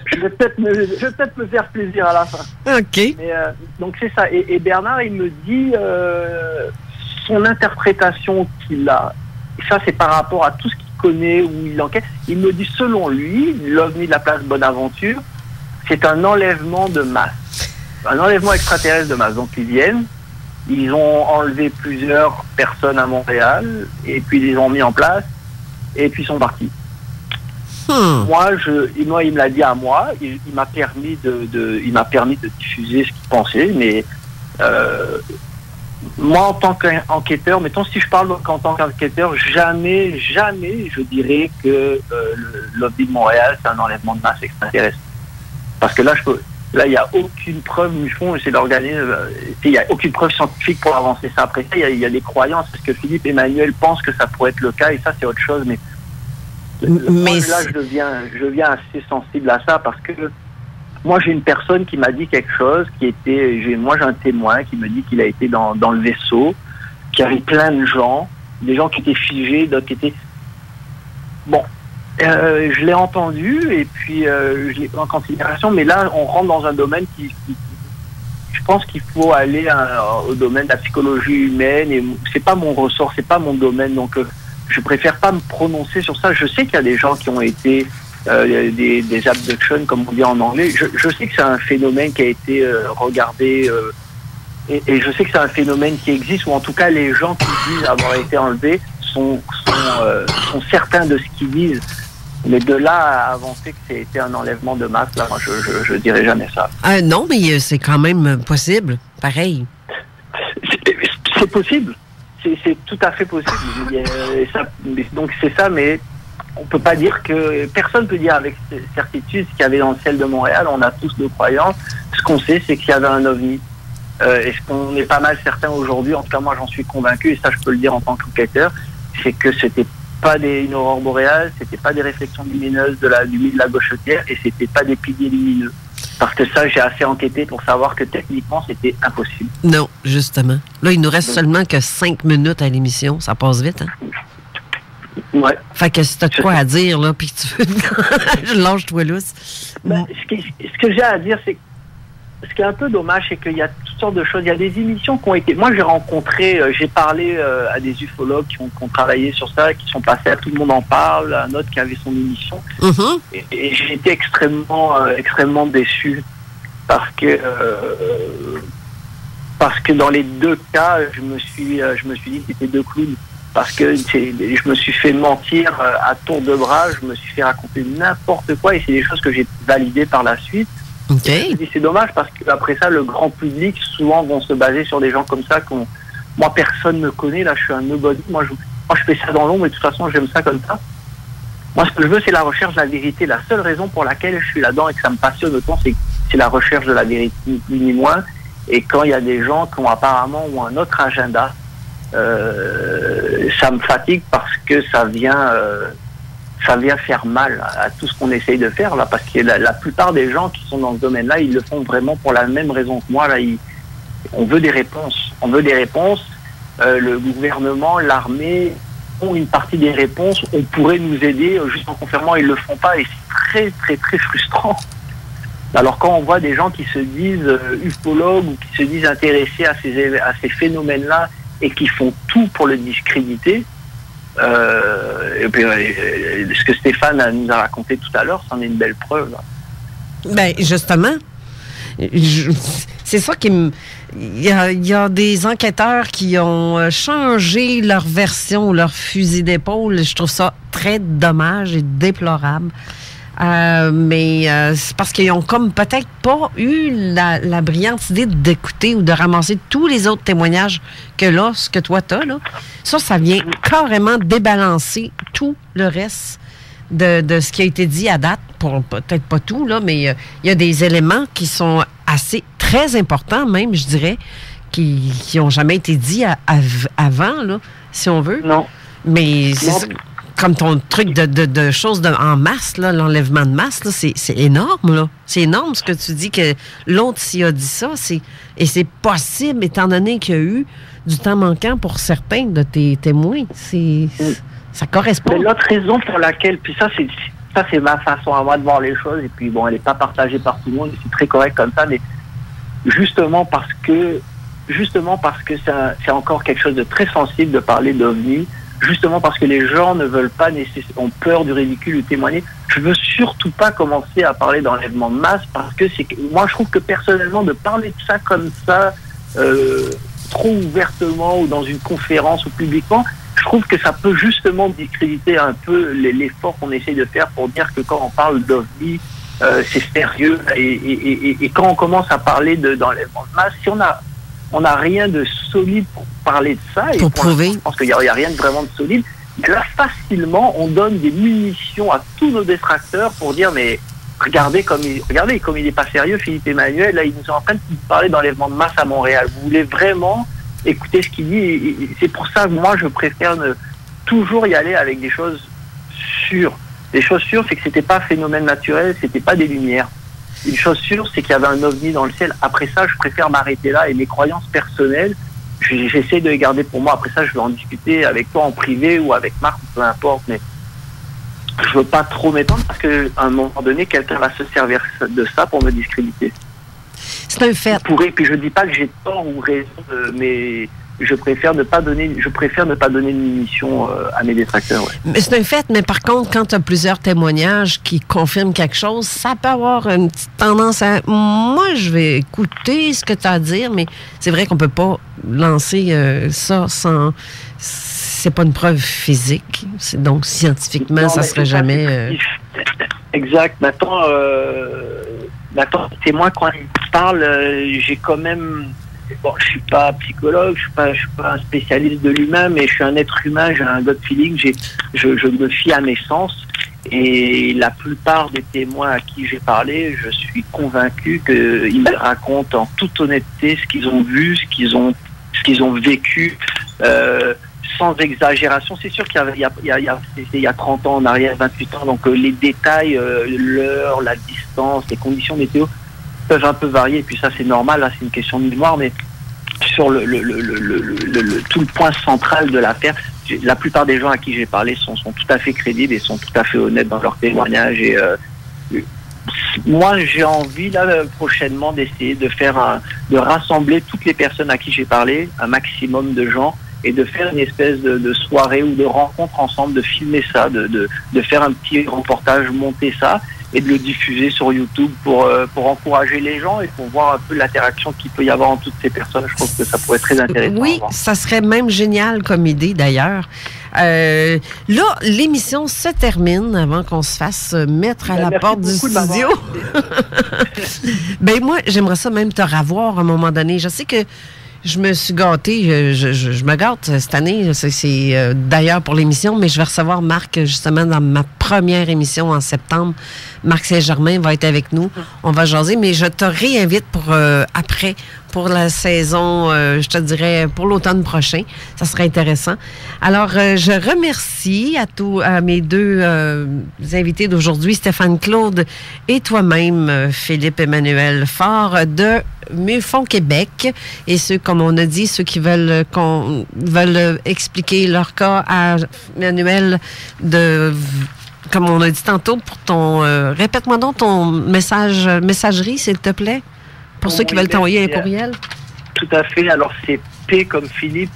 Je vais peut-être me faire plaisir à la fin. OK. Mais, donc c'est ça. Et Bernard, il me dit son interprétation qu'il a. Et ça, c'est par rapport à tout ce qu'il connaît, où il enquête. Il me dit, selon lui, l'OVNI de la place Bonaventure, c'est un enlèvement de masse. Un enlèvement extraterrestre de masse. Donc ils viennent, ils ont enlevé plusieurs personnes à Montréal, et puis ils les ont mis en place, et puis ils sont partis. Moi, il me l'a dit à moi. Il m'a permis de diffuser ce qu'il pensait. Mais moi, en tant qu'enquêteur, mettons si je parle en tant qu'enquêteur, jamais, je dirais que l'OVNI de Montréal, c'est un enlèvement de masse extraterrestre. Parce que là, il n'y a aucune preuve. Mufon, c'est l'organisme. Il n'y a aucune preuve scientifique pour avancer ça. Après ça, il y a des croyances. Parce que Philippe Emmanuel pense que ça pourrait être le cas, et ça, c'est autre chose. Mais moi, là, je deviens assez sensible à ça parce que moi, j'ai une personne qui m'a dit quelque chose moi, j'ai un témoin qui me dit qu'il a été dans le vaisseau, qu'il y avait plein de gens, des gens qui étaient figés, d'autres qui étaient... Bon, je l'ai entendu et puis je l'ai pris en considération, mais là, on rentre dans un domaine qui je pense qu'il faut aller au domaine de la psychologie humaine et c'est pas mon ressort, c'est pas mon domaine, donc... je préfère pas me prononcer sur ça. Je sais qu'il y a des gens qui ont été des abductions, comme on dit en anglais. Je sais que c'est un phénomène qui a été regardé et je sais que c'est un phénomène qui existe, ou en tout cas les gens qui disent avoir été enlevés sont certains de ce qu'ils disent. Mais de là à avancer que c'était un enlèvement de masse, là, moi, je dirais jamais ça. Non, mais c'est quand même possible. Pareil. C'est possible. C'est tout à fait possible. Donc c'est ça, mais on peut pas dire que... Personne peut dire avec certitude ce qu'il y avait dans le ciel de Montréal. On a tous nos croyances. Ce qu'on sait, c'est qu'il y avait un OVNI. Et ce qu'on est pas mal certain aujourd'hui, en tout cas moi j'en suis convaincu, et ça je peux le dire en tant qu'enquêteur, c'est que c'était pas une aurore boréale, c'était pas des réflexions lumineuses de la gauchetière, et c'était pas des piliers lumineux. Parce que ça, j'ai assez enquêté pour savoir que techniquement, c'était impossible. Non, justement. Là, il nous reste seulement que 5 minutes à l'émission. Ça passe vite, hein? Ouais. Fait que si t'as de quoi à dire, là, puis que tu veux... Lâche-toi lousse. Ce que j'ai à dire, c'est... Ce qui est un peu dommage, c'est qu'il y a toutes sortes de choses. Il y a des émissions qui ont été... Moi, j'ai parlé à des ufologues qui ont travaillé sur ça, qui sont passés à Tout le monde en parle, à un autre qui avait son émission. Mm-hmm. Et j'ai été extrêmement déçu parce que dans les deux cas, je me suis dit que c'était deux clowns. Parce que je me suis fait mentir à tour de bras, je me suis fait raconter n'importe quoi, et c'est des choses que j'ai validées par la suite. Okay. C'est dommage parce qu'après ça, le grand public souvent vont se baser sur des gens comme ça. Moi, personne ne me connaît. Là, je suis un nobody. Moi, je fais ça dans l'ombre et de toute façon, j'aime ça comme ça. Moi, ce que je veux, c'est la recherche de la vérité. La seule raison pour laquelle je suis là-dedans et que ça me passionne autant, c'est la recherche de la vérité, ni plus ni moins. Et quand il y a des gens qui ont apparemment un autre agenda, ça me fatigue parce que ça vient faire mal à tout ce qu'on essaye de faire là, parce que la plupart des gens qui sont dans ce domaine-là, ils le font vraiment pour la même raison que moi. Là, on veut des réponses. Le gouvernement, l'armée ont une partie des réponses. On pourrait nous aider juste en confirmant, ils le font pas, et c'est très très très frustrant. Alors quand on voit des gens qui se disent ufologues ou qui se disent intéressés à ces phénomènes-là et qui font tout pour le discréditer. Et puis, ce que Stéphane nous a raconté tout à l'heure, c'en est une belle preuve. Ben, justement, c'est ça qui me... Il y a des enquêteurs qui ont changé leur version, leur fusil d'épaule. Je trouve ça très dommage et déplorable. Mais c'est parce qu'ils ont comme peut-être pas eu la brillante idée d'écouter ou de ramasser tous les autres témoignages que là, ce que toi t'as, là. Ça vient carrément débalancer tout le reste de ce qui a été dit à date. Pour peut-être pas tout, là, mais il y a des éléments qui sont très importants même, je dirais, qui n'ont jamais été dits avant, là, si on veut. Non. Mais c'est comme ton truc de choses en masse, là, l'enlèvement de masse, là, c'est énorme, là. C'est énorme ce que tu dis, que l'autre s'y a dit ça. Et c'est possible, étant donné qu'il y a eu du temps manquant pour certains de tes témoins. Ça correspond. Mais l'autre raison pour laquelle, puis ça c'est ma façon à moi de voir les choses, et puis bon, elle n'est pas partagée par tout le monde, c'est très correct comme ça, mais justement parce que c'est encore quelque chose de très sensible de parler d'OVNI, justement parce que les gens ne veulent pas ont peur du ridicule de témoigner. Je veux surtout pas commencer à parler d'enlèvement de masse, parce que moi je trouve que personnellement de parler de ça comme ça, trop ouvertement ou dans une conférence ou publiquement, je trouve que ça peut justement discréditer un peu l'effort qu'on essaye de faire pour dire que quand on parle d'OVNI, c'est sérieux. Et quand on commence à parler d'enlèvement de masse, si on n'a rien de solide pour parler de ça, et pour prouver, je pense qu'il n'y a rien de vraiment de solide, mais là facilement on donne des munitions à tous nos détracteurs pour dire mais regardez comme il n'est pas sérieux, Philippe Emmanuel, là il nous est en train de parler d'enlèvement de masse à Montréal. Vous voulez vraiment écouter ce qu'il dit, et c'est pour ça que moi je préfère toujours y aller avec des choses sûres. Des choses sûres, c'est que c'était pas un phénomène naturel, c'était pas des lumières. Une chose sûre, c'est qu'il y avait un ovni dans le ciel. Après ça, je préfère m'arrêter là, et mes croyances personnelles, j'essaie de les garder pour moi. Après ça, je vais en discuter avec toi en privé ou avec Marc, peu importe, mais je veux pas trop m'étendre parce qu'à un moment donné, quelqu'un va se servir de ça pour me discréditer. C'est un fait. Puis je dis pas que j'ai tort ou raison, mais je préfère ne pas donner de munitions à mes détracteurs. Ouais. Mais c'est un fait, mais par contre, quand tu as plusieurs témoignages qui confirment quelque chose, ça peut avoir une petite tendance à... Moi, je vais écouter ce que tu as à dire, mais c'est vrai qu'on peut pas lancer ça sans... C'est pas une preuve physique. Donc, scientifiquement, non, ça serait jamais... Exact. Maintenant, témoin, quand il parle, j'ai quand même... Bon, je suis pas psychologue, je suis pas un spécialiste de l'humain, mais je suis un être humain, j'ai un gut feeling, je me fie à mes sens, et la plupart des témoins à qui j'ai parlé, je suis convaincu qu'ils me racontent en toute honnêteté ce qu'ils ont vu, ce qu'ils ont vécu, sans exagération. C'est sûr qu'il y a 30 ans en arrière, 28 ans, donc les détails, l'heure, la distance, les conditions météo peuvent un peu varier, et puis ça c'est normal, là c'est une question de mémoire, mais sur tout le point central de l'affaire, la plupart des gens à qui j'ai parlé sont tout à fait crédibles et sont tout à fait honnêtes dans leurs témoignages, et moi j'ai envie là prochainement d'essayer de rassembler toutes les personnes à qui j'ai parlé, un maximum de gens, et de faire une espèce de soirée ou de rencontre ensemble, de filmer ça, de faire un petit reportage, monter ça, et de le diffuser sur YouTube pour encourager les gens et pour voir un peu l'interaction qu'il peut y avoir entre toutes ces personnes. Je trouve que ça pourrait être très intéressant. Oui, ça serait même génial comme idée d'ailleurs. Là, l'émission se termine avant qu'on se fasse mettre à la porte du studio. Ben moi, j'aimerais ça même te revoir à un moment donné. Je sais que je me suis gâtée, je me gâte cette année, c'est d'ailleurs pour l'émission, mais je vais recevoir Marc justement dans ma première émission en septembre. Marc Saint-Germain va être avec nous, on va jaser, mais je te réinvite pour après, pour la saison, je te dirais pour l'automne prochain, ça serait intéressant. Alors, je remercie à mes deux invités d'aujourd'hui, Stéphane Claude et toi-même, Philippe Emmanuel Faure de MUFON Québec, et ceux, comme on a dit, ceux qui veulent expliquer leur cas à Emmanuel comme on a dit tantôt, pour ton... répète-moi donc ton messagerie, s'il te plaît, pour ceux qui veulent t'envoyer un courriel. Tout à fait. Alors, c'est P comme Philippe,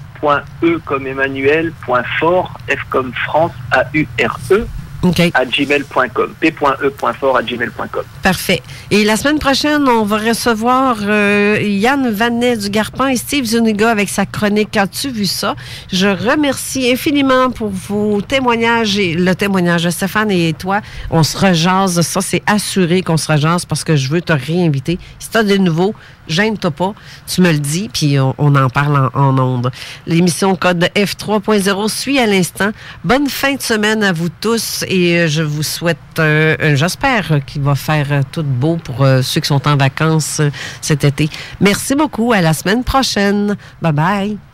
.E comme Emmanuel, .fort, F comme France, AURE, p.e.fort@gmail.com. p.e.fort@gmail.com. Parfait. Et la semaine prochaine, on va recevoir Yann Vanet du Garpin et Steve Zuniga avec sa chronique. As-tu vu ça? Je remercie infiniment pour vos témoignages et le témoignage de Stéphane et toi. On se rejase. Ça, c'est assuré qu'on se rejase parce que je veux te réinviter. Si tu as des nouveaux, gêne-toi pas. Tu me le dis, puis on en parle en ondes. L'émission Code F3.0 suit à l'instant. Bonne fin de semaine à vous tous et je vous souhaite, j'espère qu'il va faire tout beau pour ceux qui sont en vacances cet été. Merci beaucoup. À la semaine prochaine. Bye bye.